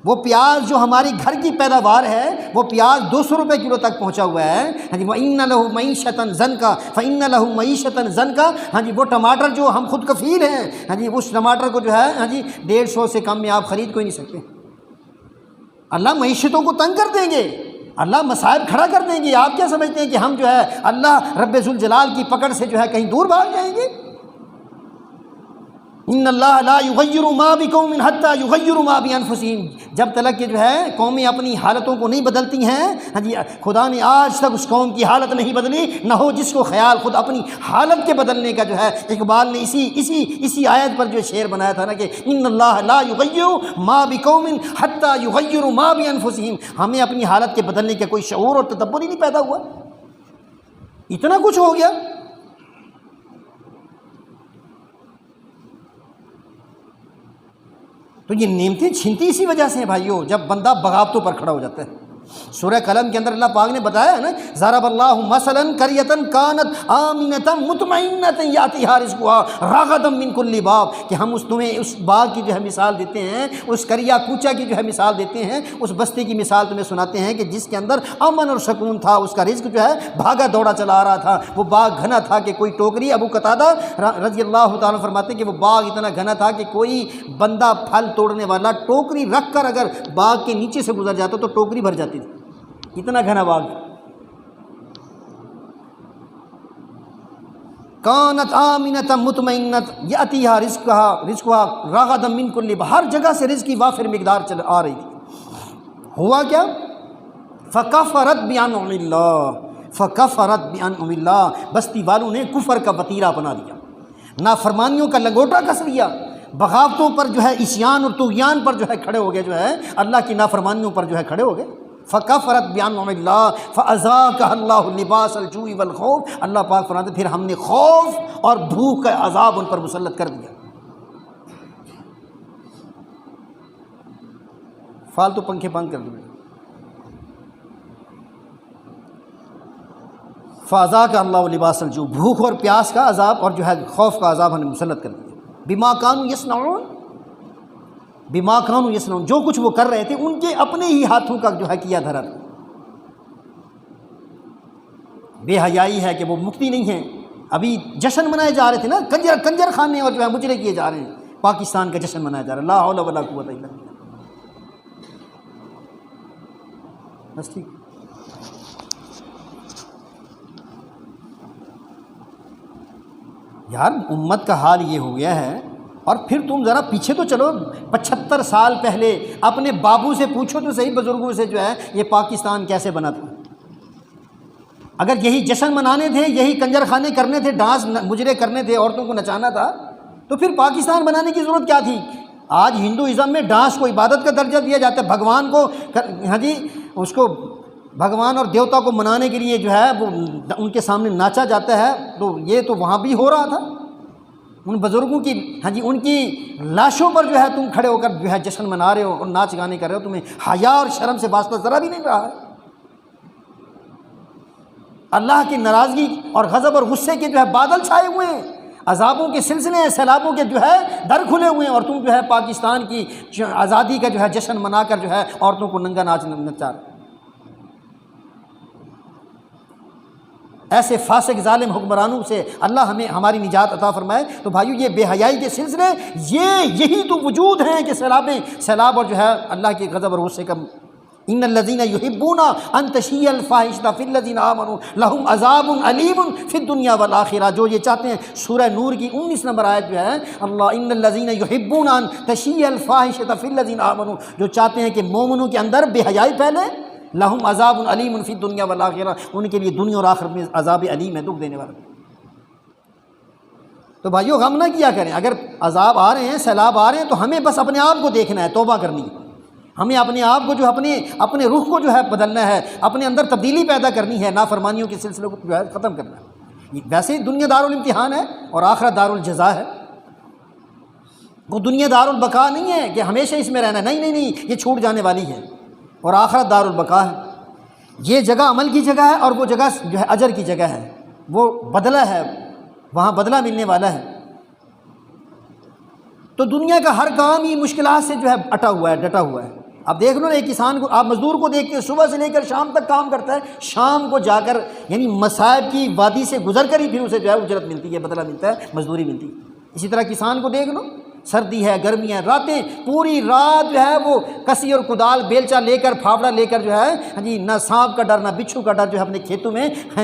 وہ پیاز جو ہماری گھر کی پیداوار ہے، وہ پیاز 200 روپے کلو تک پہنچا ہوا ہے۔ ہاں جی، وَإِنَّ لَهُ مَعِيشَةً ضَنْكًا فَإِنَّ لَهُ مَعِيشَةً ضَنْكًا۔ ہاں جی، وہ ٹماٹر جو ہم خود کفیل ہیں، ہاں جی، اس ٹماٹر کو جو ہے ہاں جی 150 سے کم میں آپ خرید کوئی نہیں سکتے۔ اللہ معیشتوں کو تنگ کر دیں گے، اللہ مصائب کھڑا کر دیں گے۔ آپ کیا سمجھتے ہیں کہ ہم جو ہے اللہ رب ذوالجلال کی پکڑ سے جو ہے کہیں دور بھاگ جائیں گے؟ ان اللہ لا یغیر ما بقوم حتی یغیروا ما بانفسہم، جب تک کہ جو ہے قومیں اپنی حالتوں کو نہیں بدلتی ہیں، ہاں جی، خدا نے آج تک اس قوم کی حالت نہیں بدلی، نہ ہو جس کو خیال خود اپنی حالت کے بدلنے کا۔ جو ہے اقبال نے اسی آیت پر جو شعر بنایا تھا نا کہ ان اللہ لا یغیر ما بقوم حتی یغیروا ما بانفسہم، ہمیں اپنی حالت کے بدلنے کا کوئی شعور اور تدبر ہی نہیں پیدا ہوا، اتنا کچھ ہو گیا۔ تو یہ نعمتیں چھنتی اسی وجہ سے ہیں بھائیوں، جب بندہ بغاوتوں پر کھڑا ہو جاتا ہے۔ سورہ قلم کے اندر اللہ پاک نے بتایا ہے نا، ضرب اللہ مثلا قریۃ کانت آمنۃ مطمئنۃ یاتیھا رزقھا رغدا من کل باب، کہ ہم تمہیں اس باغ کی جو ہے مثال دیتے ہیں، اس قریہ کوچہ کی جو ہے مثال دیتے ہیں، اس بستی کی مثال تمہیں سناتے ہیں کہ جس کے اندر امن اور سکون تھا، اس کا رزق جو ہے بھاگا دوڑا چلا آ رہا تھا، وہ باغ گھنا تھا کہ کوئی ٹوکری۔ ابو قتادہ رضی اللہ تعالیٰ فرماتے ہیں کہ وہ باغ اتنا گھنا تھا کہ کوئی بندہ پھل توڑنے والا ٹوکری رکھ کر اگر باغ کے نیچے سے گزر جاتا تو ٹوکری بھر جاتی تھی، اتنا گھنا باغ۔ کانت آمنۃ مطمئنۃ یاتیھا رزقھا رغدا من کل باب، ہر جگہ سے رزق کی وافر مقدار چل آ رہی تھی۔ ہوا کیا؟ فکفرت بانعم اللہ، بستی والوں نے کفر کا وتیرہ بنا دیا، نافرمانیوں کا لنگوٹا کس لیا، بغاوتوں پر جو ہے عصیان اور طغیان پر جو ہے کھڑے ہو گئے، جو ہے اللہ کی نافرمانیوں پر جو ہے کھڑے ہو گئے۔ فکفرت بانعم اللہ فاذاقها اللہ لباس الجوع والخوف، اللہ پاک فرماتے پھر ہم نے خوف اور بھوک کا عذاب ان پر مسلط کر دیا۔ فالتو پنکھے بند کر دیں۔ فاذاقها اللہ لباس الجوع، بھوک اور پیاس کا عذاب اور جو ہے خوف کا عذاب ہم نے مسلط کر دیا۔ بما کانوا یصنعون، بما کانوا یصنعون، جو کچھ وہ کر رہے تھے ان کے اپنے ہی ہاتھوں کا جو ہے کیا دھرا تھا۔ بے حیائی ہے کہ وہ مکتی نہیں ہے۔ ابھی جشن منائے جا رہے تھے نا، کنجر خانے اور جو ہے مجرے کیے جا رہے ہیں، پاکستان کا جشن منایا جا رہا ہے۔ لا حول ولا قوت الا باللہ۔ بس ٹھیک۔ یار امت کا حال یہ ہو گیا ہے، اور پھر تم ذرا پیچھے تو چلو، 75 سال پہلے اپنے بابو سے پوچھو تو صحیح، بزرگوں سے، جو ہے یہ پاکستان کیسے بنا تھا۔ اگر یہی جشن منانے تھے، یہی کنجر خانے کرنے تھے، ڈانس مجرے کرنے تھے، عورتوں کو نچانا تھا، تو پھر پاکستان بنانے کی ضرورت کیا تھی؟ آج ہندوازم میں ڈانس کو عبادت کا درجہ دیا جاتا ہے، بھگوان کو ہاں جی اس کو بھگوان اور دیوتا کو منانے کے لیے جو ہے وہ ان کے سامنے ناچا جاتا ہے۔ تو یہ تو وہاں بھی ہو رہا تھا، ان بزرگوں کی ہاں جی ان کی لاشوں پر جو ہے تم کھڑے ہو کر جو ہے جشن منا رہے ہو اور ناچ گانے کر رہے ہو، تمہیں حیا اور شرم سے واسطہ ذرا بھی نہیں رہا ہے۔ اللہ کی ناراضگی اور غضب اور غصے کے جو ہے بادل چھائے ہوئے ہیں، عذابوں کے سلسلے، سیلابوں کے جو ہے در کھلے ہوئے ہیں، اور تم جو ہے پاکستان کی آزادی کا جو ہے جشن منا کر جو ہے عورتوں کو ننگا ناچ نچا رہے۔ ایسے فاسق ظالم حکمرانوں سے اللہ ہمیں ہماری نجات عطا فرمائے۔ تو بھائیو یہ بے حیائی کے سلسلے یہی تو وجود ہیں کہ سیلاب اور جو ہے اللہ کے غضب اور غصے کا۔ ان الذین یحبون ان تشیع الفاحشۃ فی الذین آمنوا لہم عذاب علیم فی الدنیا والآخرہ، جو یہ چاہتے ہیں، سورہ نور کی 19 نمبر آیت جو ہے، اللہ ان الذین یحبون ان تشیع الفاحشۃ فی الذین آمنوا، جو چاہتے ہیں کہ مومنوں کے اندر بے حیائی پھیلے، لہم عذاب علیم فی الدنیا والآخرہ، ان کے لیے دنیا اور آخرت میں عذاب علیم ہے، دکھ دینے والا۔ تو بھائیو غم نہ کیا کریں، اگر عذاب آ رہے ہیں، سیلاب آ رہے ہیں، تو ہمیں بس اپنے آپ کو دیکھنا ہے، توبہ کرنی ہے، ہمیں اپنے آپ کو جو اپنے رخ کو جو ہے بدلنا ہے، اپنے اندر تبدیلی پیدا کرنی ہے، نافرمانیوں کے سلسلے کو جو ہے ختم کرنا ہے۔ ویسے ہی دنیا دارالامتحان ہے اور آخرت دارالجزا ہے، وہ دنیا دارالبقا نہیں ہے کہ ہمیشہ اس میں رہنا ہے، نہیں، یہ چھوٹ جانے والی ہے، اور آخرت دارالبقا ہے۔ یہ جگہ عمل کی جگہ ہے اور وہ جگہ جو ہے اجر کی جگہ ہے، وہ بدلہ ہے، وہاں بدلہ ملنے والا ہے۔ تو دنیا کا ہر کام ہی مشکلات سے جو ہے ڈٹا ہوا ہے۔ اب دیکھ لو نا، ایک کسان کو، آپ مزدور کو دیکھتے ہیں، صبح سے لے کر شام تک کام کرتا ہے، شام کو جا کر یعنی مصائب کی وادی سے گزر کر ہی پھر اسے جو ہے اجرت ملتی ہے، بدلہ ملتا ہے، مزدوری ملتی ہے۔ اسی طرح کسان کو دیکھ لو، سردی ہے، گرمی ہے، راتیں پوری رات جو ہے وہ کسی اور کدال بیلچا لے کر، پھاوڑا لے کر جو ہے نہ سانپ کا ڈر نہ بچھو کا ڈر جو ہے اپنے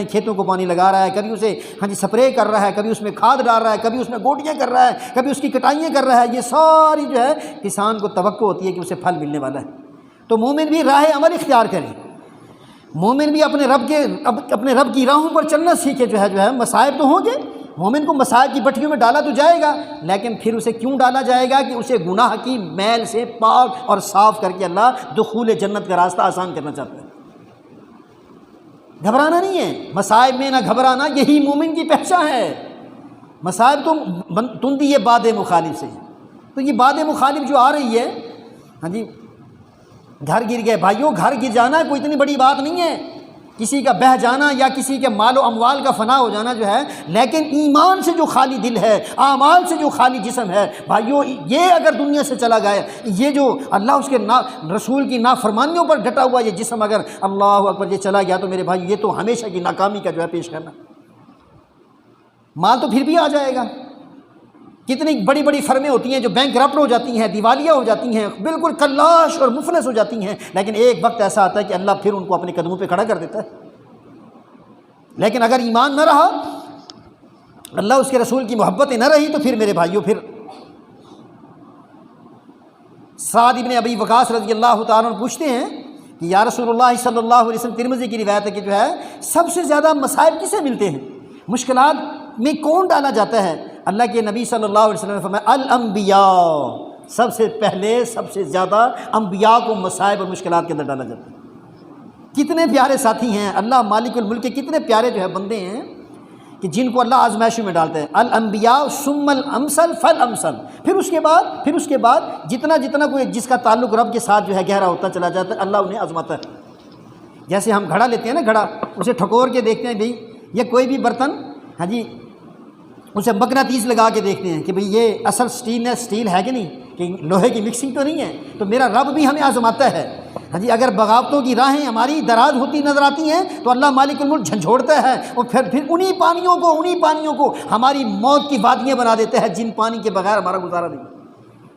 کھیتوں کو پانی لگا رہا ہے، کبھی اسے سپرے کر رہا ہے، کبھی اس میں کھاد ڈال رہا ہے، کبھی اس میں گوٹیاں کر رہا ہے، کبھی اس کی کٹائیاں کر رہا ہے۔ یہ ساری جو ہے کسان کو توقع ہوتی ہے کہ اسے پھل ملنے والا ہے۔ تو مومن بھی راہ عمل اختیار کریں، مومن بھی اپنے رب کی راہوں پر چلنا سیکھے، جو ہے مصائب تو ہوں گے، مومن کو مصائب کی بٹھیوں میں ڈالا تو جائے گا، لیکن پھر اسے کیوں ڈالا جائے گا؟ کہ اسے گناہ کی میل سے پاک اور صاف کر کے اللہ دخول جنت کا راستہ آسان کرنا چاہتا ہے۔ گھبرانا نہیں ہے، مصائب میں نہ گھبرانا، یہی مومن کی پہچان ہے۔ مصائب تو تندی ہے باد مخالف سے، تو یہ باد مخالف جو آ رہی ہے، گھر گر گئے، بھائیوں گھر گر جانا کوئی اتنی بڑی بات نہیں ہے، کسی کا بہہ جانا یا کسی کے مال و اموال کا فنا ہو جانا جو ہے، لیکن ایمان سے جو خالی دل ہے، اعمال سے جو خالی جسم ہے، بھائیوں یہ اگر دنیا سے چلا گیا، یہ جو اللہ اس کے رسول کی نافرمانیوں پر ڈٹا ہوا یہ جسم اگر اللہ اکبر یہ چلا گیا، تو میرے بھائی یہ تو ہمیشہ کی ناکامی کا جو ہے پیش کرنا۔ مال تو پھر بھی آ جائے گا، کتنی بڑی بڑی فرمیں ہوتی ہیں جو بینک کرپٹ ہو جاتی ہیں، دیوالیہ ہو جاتی ہیں، بالکل کلاش اور مفلس ہو جاتی ہیں، لیکن ایک وقت ایسا آتا ہے کہ اللہ پھر ان کو اپنے قدموں پہ کھڑا کر دیتا ہے۔ لیکن اگر ایمان نہ رہا، اللہ اس کے رسول کی محبتیں نہ رہی، تو پھر میرے بھائیوں پھر سعد ابن ابی وقاص رضی اللہ تعالیٰ عنہ پوچھتے ہیں کہ یا رسول اللہ صلی اللہ علیہ وسلم، ترمذی کی روایت ہے کہ جو ہے سب سے زیادہ مصائب کسے ملتے ہیں، مشکلات میں کون ڈالا جاتا ہے؟ اللہ کے نبی صلی اللہ علیہ وسلم نے فرمایا الانبیاء، سب سے پہلے سب سے زیادہ انبیاء کو مصائب اور مشکلات کے اندر ڈالا جاتا ہے۔ کتنے پیارے ساتھی ہیں، اللہ مالک الملک کے کتنے پیارے جو ہے بندے ہیں کہ جن کو اللہ آزمائشوں میں ڈالتے ہیں۔ الانبیاء ثم الامثل فالامثل، پھر اس کے بعد جتنا کوئی جس کا تعلق رب کے ساتھ جو ہے گہرا ہوتا چلا جاتا ہے، اللہ انہیں آزماتا ہے۔ جیسے ہم گھڑا لیتے ہیں نا، گھڑا اسے ٹھکور کے دیکھتے ہیں بھئی، یا کوئی بھی برتن اسے مقناطیس لگا کے دیکھتے ہیں کہ بھئی یہ اصل سٹیل ہے کہ نہیں، کہ لوہے کی مکسنگ تو نہیں ہے۔ تو میرا رب بھی ہمیں آزماتا ہے۔ اگر بغاوتوں کی راہیں ہماری دراز ہوتی نظر آتی ہیں تو اللہ مالک الملک جھنجھوڑتا ہے، اور پھر انہی پانیوں کو ہماری موت کی وادیاں بنا دیتا ہے، جن پانی کے بغیر ہمارا گزارا نہیں۔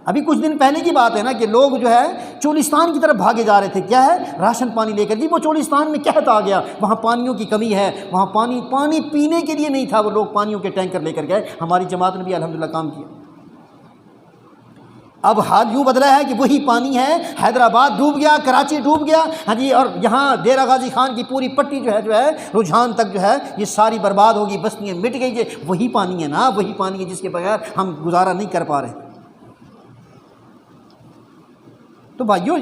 ابھی کچھ دن پہلے کی بات ہے نا کہ لوگ جو ہے چولستان کی طرف بھاگے جا رہے تھے، کیا ہے، راشن پانی لے کر۔ جی وہ چولستان میں قحط آ گیا، وہاں پانیوں کی کمی ہے، وہاں پانی پینے کے لیے نہیں تھا، وہ لوگ پانیوں کے ٹینکر لے کر گئے۔ ہماری جماعت نے بھی الحمدللہ کام کیا۔ اب حال یوں بدلا ہے کہ وہی پانی ہے، حیدرآباد ڈوب گیا، کراچی ڈوب گیا، اور یہاں ڈیرہ غازی خان کی پوری پٹی جو ہے رجحان تک جو ہے یہ ساری برباد ہوگی، بستیاں مٹ گئی۔ یہ وہی پانی ہے نا، وہی پانی ہے جس کے بغیر ہم گزارا نہیں کر پا رہے۔ تو بھائیو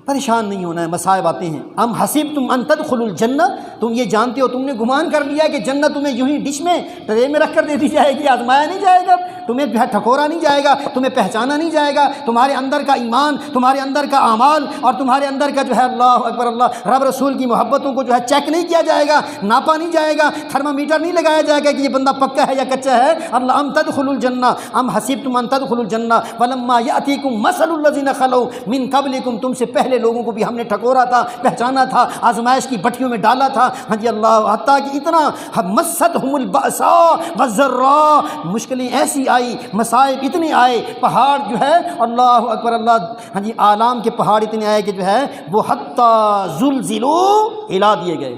پریشان نہیں ہونا ہے، مصائب آتے ہیں۔ ام حسبتم ان تدخلوا الجنہ، تم یہ جانتے ہو، تم نے گمان کر لیا کہ جنت تمہیں یوں ہی ڈش میں ٹرے میں رکھ کر دے دی جائے گی، آزمایا نہیں جائے گا، تمہیں جو ہے ٹھکورا نہیں جائے گا، تمہیں پہچانا نہیں جائے گا، تمہارے اندر کا ایمان، تمہارے اندر کا اعمال اور تمہارے اندر کا جو ہے اللہ اکبر اللہ رب رسول کی محبتوں کو جو ہے چیک نہیں کیا جائے گا، ناپا نہیں جائے گا، تھرمامیٹر نہیں لگایا جائے گا کہ یہ بندہ پکا ہے یا کچا ہے۔ اللہ ام تدخلوا الجنہ ام حسبتم ان تدخلوا الجنہ ولما یأتیکم مثل الذین خلوا من قبلکم، تم سے پہلے لوگوں کو بھی ہم نے ٹھکورا تھا، پہچانا تھا، آزمائش کی بھٹیوں میں ڈالا تھا، ہاں جی اللہ، حتیٰ کہ اتنا مستہم البأساء والضراء، مشکلیں ایسی آئی، مصائب اتنے آئے، پہاڑ جو ہے اللہ اکبر اللہ، ہاں جی آلام کے پہاڑ اتنے آئے کہ جو ہے وہ حتیٰ زلزلوا، ہلا دیے گئے۔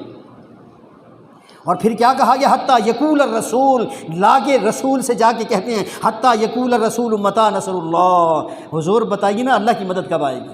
اور پھر کیا کہا گیا؟ حتیٰ یقول الرسول، لا کے رسول سے جا کے کہتے ہیں حتیٰ یقول الرسول متی نصر اللہ، حضور بتائیے نا اللہ کی مدد کب آئے گی؟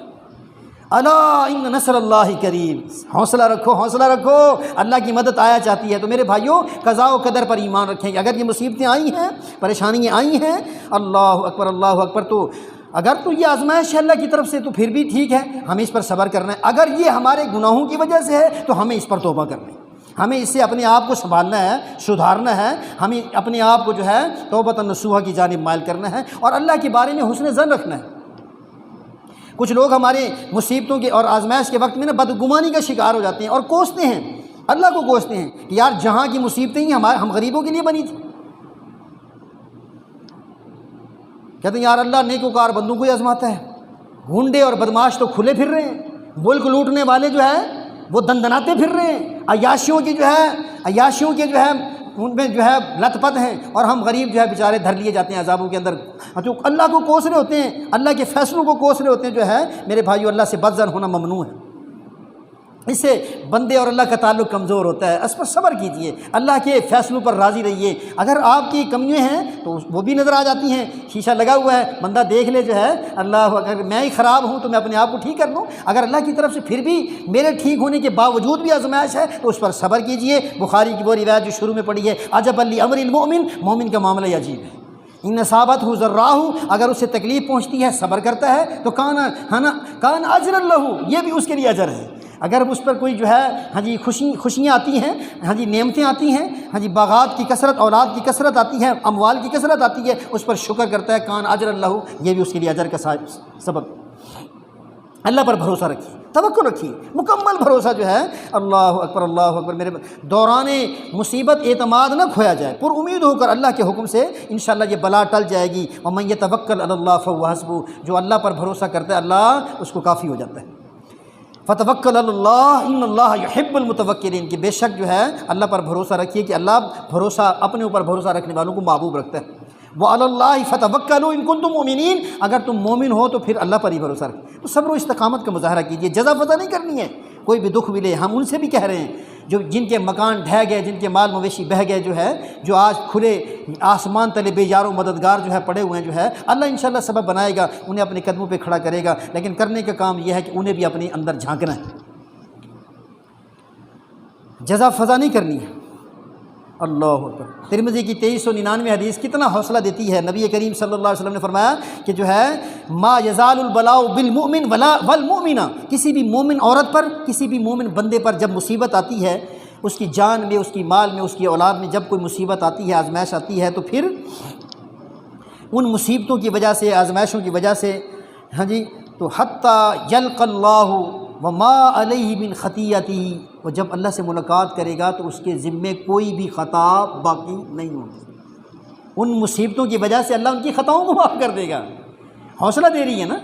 الا ان نصر اللہ قریب، حوصلہ رکھو، حوصلہ رکھو، اللہ کی مدد آیا چاہتی ہے۔ تو میرے بھائیوں قضاء و قدر پر ایمان رکھیں کہ اگر یہ مصیبتیں آئی ہیں، پریشانیاں آئی ہیں، اللہ اکبر اللہ اکبر، تو اگر تو یہ آزمائش ہے اللہ کی طرف سے تو پھر بھی ٹھیک ہے، ہمیں اس پر صبر کرنا ہے۔ اگر یہ ہمارے گناہوں کی وجہ سے ہے تو ہمیں اس پر توبہ کرنا ہے، ہمیں اس سے اپنے آپ کو سنبھالنا ہے، سدھارنا ہے، ہمیں اپنے آپ کو جو ہے توبۃ نصوحہ کی جانب مائل کرنا ہے اور اللہ کے بارے میں حسن ظن رکھنا ہے۔ کچھ لوگ ہمارے مصیبتوں کے اور آزمائش کے وقت میں نا بدگمانی کا شکار ہو جاتے ہیں اور کوستے ہیں، اللہ کو کوستے ہیں کہ یار جہاں کی مصیبتیں ہی ہم غریبوں کے لیے بنی تھی۔ کہتے ہیں یار اللہ نیکوکار بندوں کو ہی آزماتا ہے، گھونڈے اور بدماش تو کھلے پھر رہے ہیں، ملک لوٹنے والے جو ہے وہ دندناتے پھر رہے ہیں، عیاشیوں کے جو ہے ان میں جو ہے لت پت ہیں، اور ہم غریب جو ہے بیچارے دھر لیے جاتے ہیں عذابوں کے اندر۔ جو اللہ کو کوس رہے ہوتے ہیں، اللہ کے فیصلوں کو کوس رہے ہوتے ہیں، جو ہے میرے بھائیو اللہ سے بدظن ہونا ممنوع ہے، اس سے بندے اور اللہ کا تعلق کمزور ہوتا ہے۔ اس پر صبر کیجئے، اللہ کے فیصلوں پر راضی رہیے۔ اگر آپ کی کمیاں ہیں تو وہ بھی نظر آ جاتی ہیں، شیشہ لگا ہوا ہے، بندہ دیکھ لے جو ہے اللہ، اگر میں ہی خراب ہوں تو میں اپنے آپ کو ٹھیک کر لوں، اگر اللہ کی طرف سے پھر بھی میرے ٹھیک ہونے کے باوجود بھی آزمائش ہے تو اس پر صبر کیجئے۔ بخاری کی وہ روایت جو شروع میں پڑھی ہے، عجبا لامر المؤمن، مومن کا معاملہ یہ عجیب ہے، ان اصابتہ ضراء، اگر اسے تکلیف پہنچتی ہے صبر کرتا ہے تو کان اجرا لہ، یہ بھی اس کے لیے اجر ہے۔ اگر اس پر کوئی جو ہے ہاں جی خوشیاں آتی ہیں، ہاں جی نعمتیں آتی ہیں، ہاں جی باغات کی کثرت، اولاد کی کثرت آتی ہے، اموال کی کثرت آتی ہے، اس پر شکر کرتا ہے، کان اجر لہ، یہ بھی اس کے لیے اجر کا سبب۔ اللہ پر بھروسہ رکھیے، توکل رکھیے، مکمل بھروسہ جو ہے اللہ اکبر میرے دوران مصیبت اعتماد نہ کھویا جائے، پر امید ہو کر اللہ کے حکم سے انشاءاللہ یہ بلا ٹل جائے گی۔ ومن یتوکل علی اللہ فہو حسبہ، جو اللہ پر بھروسہ کرتا ہے اللہ اس کو کافی ہو جاتا ہے۔ فتوکل علی اللہ ان اللہ یحب المتوکلین، کہ بے شک جو ہے اللہ پر بھروسہ رکھیے کہ اللہ بھروسہ، اپنے اوپر بھروسہ رکھنے والوں کو محبوب رکھتا ہے۔ وعلی اللہ فتوکلوا ان کنتم مؤمنین، اگر تم مومن ہو تو پھر اللہ پر ہی بھروسہ رکھیں۔ تو صبر و استقامت کا مظاہرہ کیجیے، جزا فضا نہیں کرنی ہے، کوئی بھی دکھ ملے، ہم ان سے بھی کہہ رہے ہیں جو جن کے مکان ڈھہ گئے، جن کے مال مویشی بہہ گئے، جو ہے جو آج کھلے آسمان تلے بے یار و مددگار جو ہے پڑے ہوئے ہیں، جو ہے اللہ انشاءاللہ سبب بنائے گا، انہیں اپنے قدموں پہ کھڑا کرے گا، لیکن کرنے کا کام یہ ہے کہ انہیں بھی اپنے اندر جھانکنا ہے، جزا فضا نہیں کرنی ہے۔ اللہ اکبر۔ ترمذی کی 2399 حدیث کتنا حوصلہ دیتی ہے، نبی کریم صلی اللہ علیہ وسلم نے فرمایا کہ جو ہے ما یزال البلاء بالمؤمن والمؤمنہ، کسی بھی مومن عورت پر، کسی بھی مومن بندے پر جب مصیبت آتی ہے، اس کی جان میں، اس کی مال میں، اس کی اولاد میں جب کوئی مصیبت آتی ہے، آزمائش آتی ہے، تو پھر ان مصیبتوں کی وجہ سے، آزمائشوں کی وجہ سے ہاں جی تو حتیٰ یلقى اللہ وما علیہ من خطیئتہ، وہ جب اللہ سے ملاقات کرے گا تو اس کے ذمے کوئی بھی خطا باقی نہیں ہوگی، ان مصیبتوں کی وجہ سے اللہ ان کی خطاؤں کو معاف کر دے گا۔ حوصلہ دے رہی ہے نا،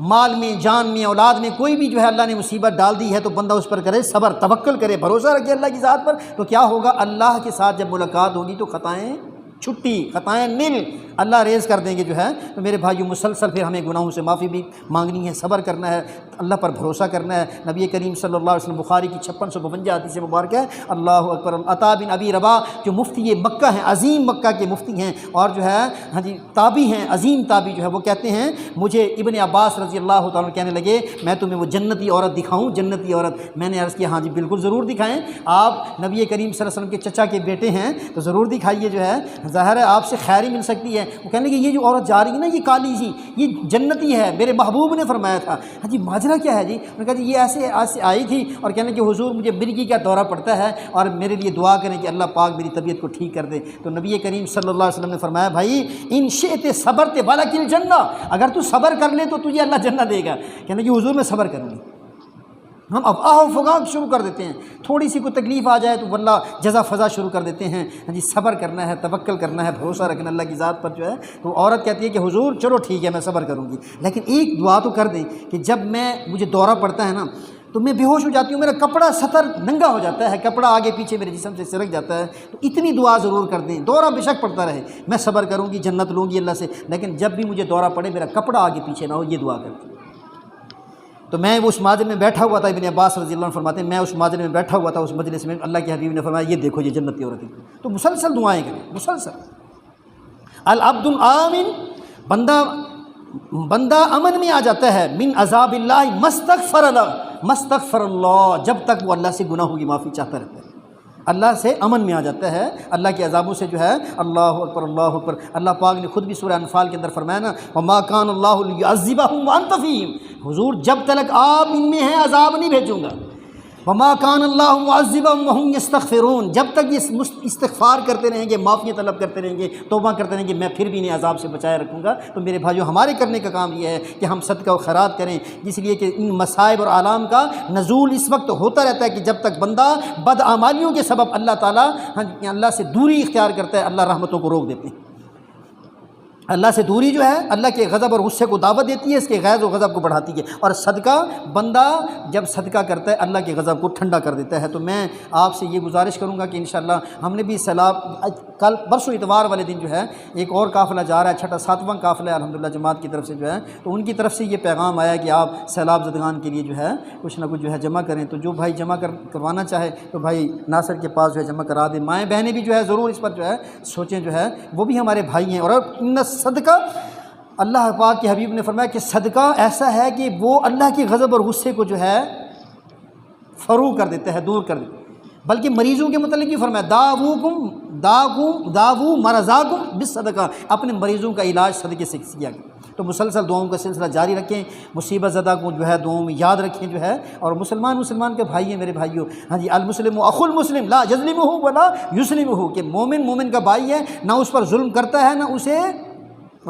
مال میں، جان میں، اولاد میں کوئی بھی جو ہے اللہ نے مصیبت ڈال دی ہے تو بندہ اس پر کرے صبر، توکل کرے، بھروسہ رکھے اللہ کی ذات پر، تو کیا ہوگا، اللہ کے ساتھ جب ملاقات ہوگی تو خطائیں چھٹی، خطائیں نل، اللہ ریز کر دیں گے جو ہے۔ تو میرے بھائیو مسلسل پھر ہمیں گناہوں سے معافی بھی مانگنی ہے، صبر کرنا ہے، اللہ پر بھروسہ کرنا ہے۔ نبی کریم صلی اللہ علیہ وسلم، بخاری کی 5652 حدیث مبارک ہے، اللہ اکبر، عطا بن ابی رباح جو مفتی مکہ ہیں، عظیم مکہ کے مفتی ہیں اور جو ہے ہاں جی تابعی ہیں، عظیم تابعی جو ہے، وہ کہتے ہیں مجھے ابن عباس رضی اللہ تعالیٰ کہنے لگے میں تمہیں وہ جنتی عورت دکھاؤں، جنتی عورت؟ میں نے عرض کیا ہاں جی بالکل ضرور دکھائیں، آپ نبی کریم صلی اللہ علیہ وسلم کے چچا کے بیٹے ہیں تو ضرور دکھائیے جو ہے ظاہر ہے آپ سے خیر ہی مل سکتی ہے۔ وہ کہنے کہ یہ جو عورت جا رہی ہے نا، یہ کالی سی، یہ جنتی ہے، میرے محبوب نے فرمایا تھا۔ ہاں جی ماجرا کیا ہے جی؟ انہوں نے کہا جی یہ ایسے آئی تھی اور کہنے کہ حضور مجھے مرگی کا دورہ پڑتا ہے اور میرے لیے دعا کریں کہ اللہ پاک میری طبیعت کو ٹھیک کر دے۔ تو نبی کریم صلی اللہ علیہ وسلم نے فرمایا بھائی ان شئت صبرت ولک الجنہ، اگر تو صبر کر لے تو تجھے اللہ جنت دے گا۔ کہنے کہ حضور میں صبر کروں گی۔ ہم اب آہ و فغاں شروع کر دیتے ہیں، تھوڑی سی کوئی تکلیف آ جائے تو واللہ جزا فضا شروع کر دیتے ہیں۔ ہاں جی صبر کرنا ہے، توکل کرنا ہے، بھروسہ رکھنا اللہ کی ذات پر جو ہے۔ تو عورت کہتی ہے کہ حضور چلو ٹھیک ہے میں صبر کروں گی، لیکن ایک دعا تو کر دیں کہ جب مجھے دورہ پڑتا ہے نا تو میں بے ہوش ہو جاتی ہوں، میرا کپڑا سطر ننگا ہو جاتا ہے، کپڑا آگے پیچھے میرے جسم سے سرک جاتا ہے، تو اتنی دعا ضرور کر دیں۔ دورہ بے شک پڑتا رہے، میں صبر کروں گی، جنت لوں گی اللہ سے، لیکن جب بھی مجھے دورہ پڑے میرا کپڑا آگے پیچھے نہ ہو، یہ دعا کرتی۔ تو میں اس ماجر میں بیٹھا ہوا تھا، ابن عباس رضی اللہ عنہ فرماتے ہیں میں اس ماجر میں بیٹھا ہوا تھا، اس مجلس میں اللہ کے حبیب نے فرمایا یہ دیکھو یہ جنتی عورت ہے۔ تو مسلسل دعائیں کریں، مسلسل۔ العبد الآمن، بندہ امن میں آ جاتا ہے، من عذاب اللہ مستغفر اللہ، جب تک وہ اللہ سے گناہوں کی معافی چاہتا رہتا ہے، اللہ سے امن میں آ جاتا ہے، اللہ کے عذابوں سے جو ہے۔ اللہ اکبر اللہ اکبر۔ اللہ پاک نے خود بھی سورہ انفال کے اندر فرمایا نا وما کان اللہ لیعذبہم وانت فیہم، حضور جب تک آپ ان میں ہیں عذاب نہیں بھیجوں گا۔ وما کان اللہ معذبہم وہم یستغفرون، جب تک یہ استغفار کرتے رہیں گے، معافی طلب کرتے رہیں گے، توبہ کرتے رہیں گے، میں پھر بھی انہیں عذاب سے بچائے رکھوں گا۔ تو میرے بھائیو ہمارے کرنے کا کام یہ ہے کہ ہم صدقہ و خیرات کریں، اس لیے کہ ان مصائب اور آلام کا نزول اس وقت ہوتا رہتا ہے کہ جب تک بندہ بدعمالیوں کے سبب اللہ تعالیٰ اللہ سے دوری اختیار کرتا ہے، اللہ رحمتوں کو روک دیتے ہیں۔ اللہ سے دوری جو ہے اللہ کے غضب اور غصے کو دعوت دیتی ہے، اس کے غیظ و غضب کو بڑھاتی ہے، اور صدقہ بندہ جب صدقہ کرتا ہے اللہ کے غضب کو ٹھنڈا کر دیتا ہے۔ تو میں آپ سے یہ گزارش کروں گا کہ انشاءاللہ ہم نے بھی سیلاب کل پرسوں اتوار والے دن جو ہے ایک اور قافلہ جا رہا ہے، چھٹا 7واں قافلہ ہے الحمدللہ جماعت کی طرف سے جو ہے، تو ان کی طرف سے یہ پیغام آیا کہ آپ سیلاب زدگان کے لیے جو ہے کچھ نہ کچھ جو ہے جمع کریں۔ تو جو بھائی جمع کروانا چاہے تو بھائی ناصر کے پاس جو ہے جمع کرا دیں، مائیں بہنیں بھی جو ہے ضرور اس پر جو ہے سوچیں، جو ہے وہ بھی ہمارے بھائی ہیں۔ اور صدقہ اللہ پاک کے حبیب نے فرمایا کہ صدقہ ایسا ہے کہ وہ اللہ کے غضب اور غصے کو جو ہے فروغ کر دیتا ہے، دور کر دیتا ہے۔ بلکہ مریضوں کے متعلق بھی فرمایا داوو مرضاکم بالصدقہ، اپنے مریضوں کا علاج صدقے سے کیا گیا۔ تو مسلسل دعاؤں کا سلسلہ جاری رکھیں، مصیبت زدہ کو جو ہے دعاؤں میں یاد رکھیں جو ہے، اور مسلمان کے بھائی ہیں میرے بھائیوں۔ ہاں جی المسلم اخو المسلم لا یظلمہ ولا یسلمہ، کہ مومن کا بھائی ہے، نہ اس پر ظلم کرتا ہے، نہ اسے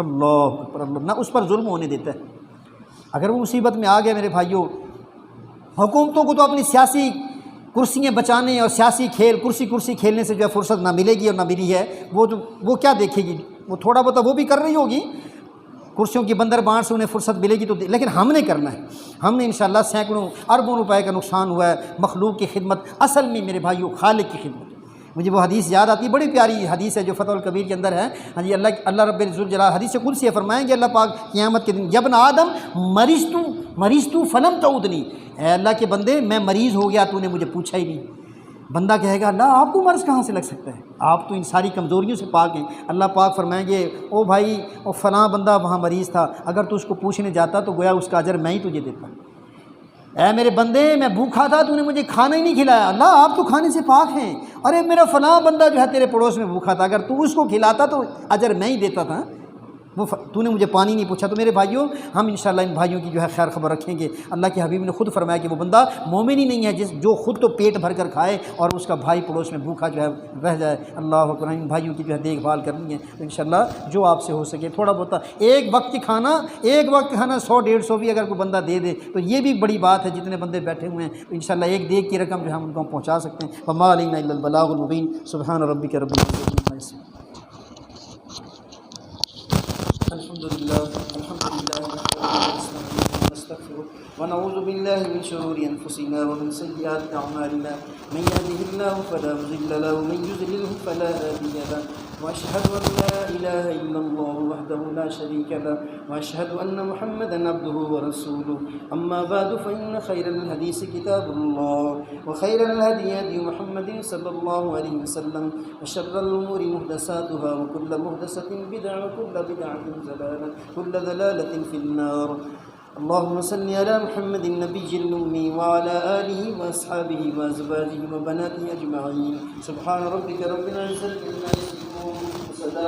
اللہ اکبر اللہ نہ اس پر ظلم ہونے دیتا ہے۔ اگر وہ مصیبت میں آ گیا میرے بھائیوں، حکومتوں کو تو اپنی سیاسی کرسیاں بچانے اور سیاسی کھیل کرسی کھیلنے سے جو ہے فرصت نہ ملے گی اور نہ ملی ہے، وہ کیا دیکھے گی؟ وہ تھوڑا بہت وہ بھی کر رہی ہوگی، کرسیوں کی بندر بانٹ سے انہیں فرصت ملے گی تو لیکن ہم نے کرنا ہے۔ ہم نے انشاءاللہ سینکڑوں اربوں روپے کا نقصان ہوا ہے، مخلوق کی خدمت، اصل میں میرے بھائیوں خالق کی خدمت۔ مجھے وہ حدیث یاد آتی ہے، بڑی پیاری حدیث ہے جو فتح الکبیر کے اندر ہے۔ ہاں جی اللہ رب ذوالجلال حدیث قدسی فرمائیں گے اللہ پاک قیامت کے دن یا ابن آدم مریض تو فلم تعودنی، اے اللہ کے بندے میں مریض ہو گیا تو نے مجھے پوچھا ہی نہیں۔ بندہ کہے گا اللہ آپ کو مرض کہاں سے لگ سکتا ہے، آپ تو ان ساری کمزوریوں سے پاک ہیں۔ اللہ پاک فرمائیں گے او بھائی او فلاں بندہ وہاں مریض تھا، اگر تو اس کو پوچھنے جاتا تو گویا اس کا اجر میں ہی تجھے دیتا۔ اے میرے بندے میں بھوکھا تھا تو نے مجھے کھانا ہی نہیں کھلایا، اللہ آپ تو کھانے سے پاک ہیں۔ ارے میرا فلاں بندہ جو ہے تیرے پڑوس میں بھوکھا تھا، اگر تو اس کو کھلاتا تو اجر میں ہی دیتا تھا، تو نے مجھے پانی نہیں پوچھا۔ تو میرے بھائیوں ہم انشاءاللہ ان بھائیوں کی جو ہے خیر خبر رکھیں گے۔ اللہ کے حبیب نے خود فرمایا کہ وہ بندہ مومن ہی نہیں ہے جو خود تو پیٹ بھر کر کھائے اور اس کا بھائی پڑوس میں بھوکھا جو ہے رہ جائے۔ اللہ اکبر، ان بھائیوں کی جو ہے دیکھ بھال کرنی ہے۔ تو انشاءاللہ جو آپ سے ہو سکے تھوڑا بہت ایک وقت کھانا 100-150 بھی اگر کوئی بندہ دے دے تو یہ بھی بڑی بات ہے۔ جتنے بندے بیٹھے ہوئے ہیں تو انشاءاللہ ایک دیگ کی رقم جو ہے ہم ان کو پہنچا سکتے ہیں۔ وما علینا الا البلاغ المبین۔ سبحان ربک رب العزۃ عما یصفون۔ الحمدللہ ونعوذ باللہ من شرور انفسنا ومن سیئات اعمالنا من يهده الله فلا مضل له ومن يضلل فلا هادي له واشهد ان لا اله الا الله وحده لا شريك له واشهد ان محمدا عبده ورسوله اما بعد فان خير الحديث كتاب الله وخير الهدي هدي محمد صلى الله عليه وسلم وشر الامور محدثاتها وكل محدثة بدعة وكل بدعة ضلالة وكل ضلالة في النار۔ اللهم صل على محمد النبي الأمي وعلى آله وأصحابه وأزواجه وبناته أجمعين۔ سبحان ربك رب العزة عما يصفون وسلام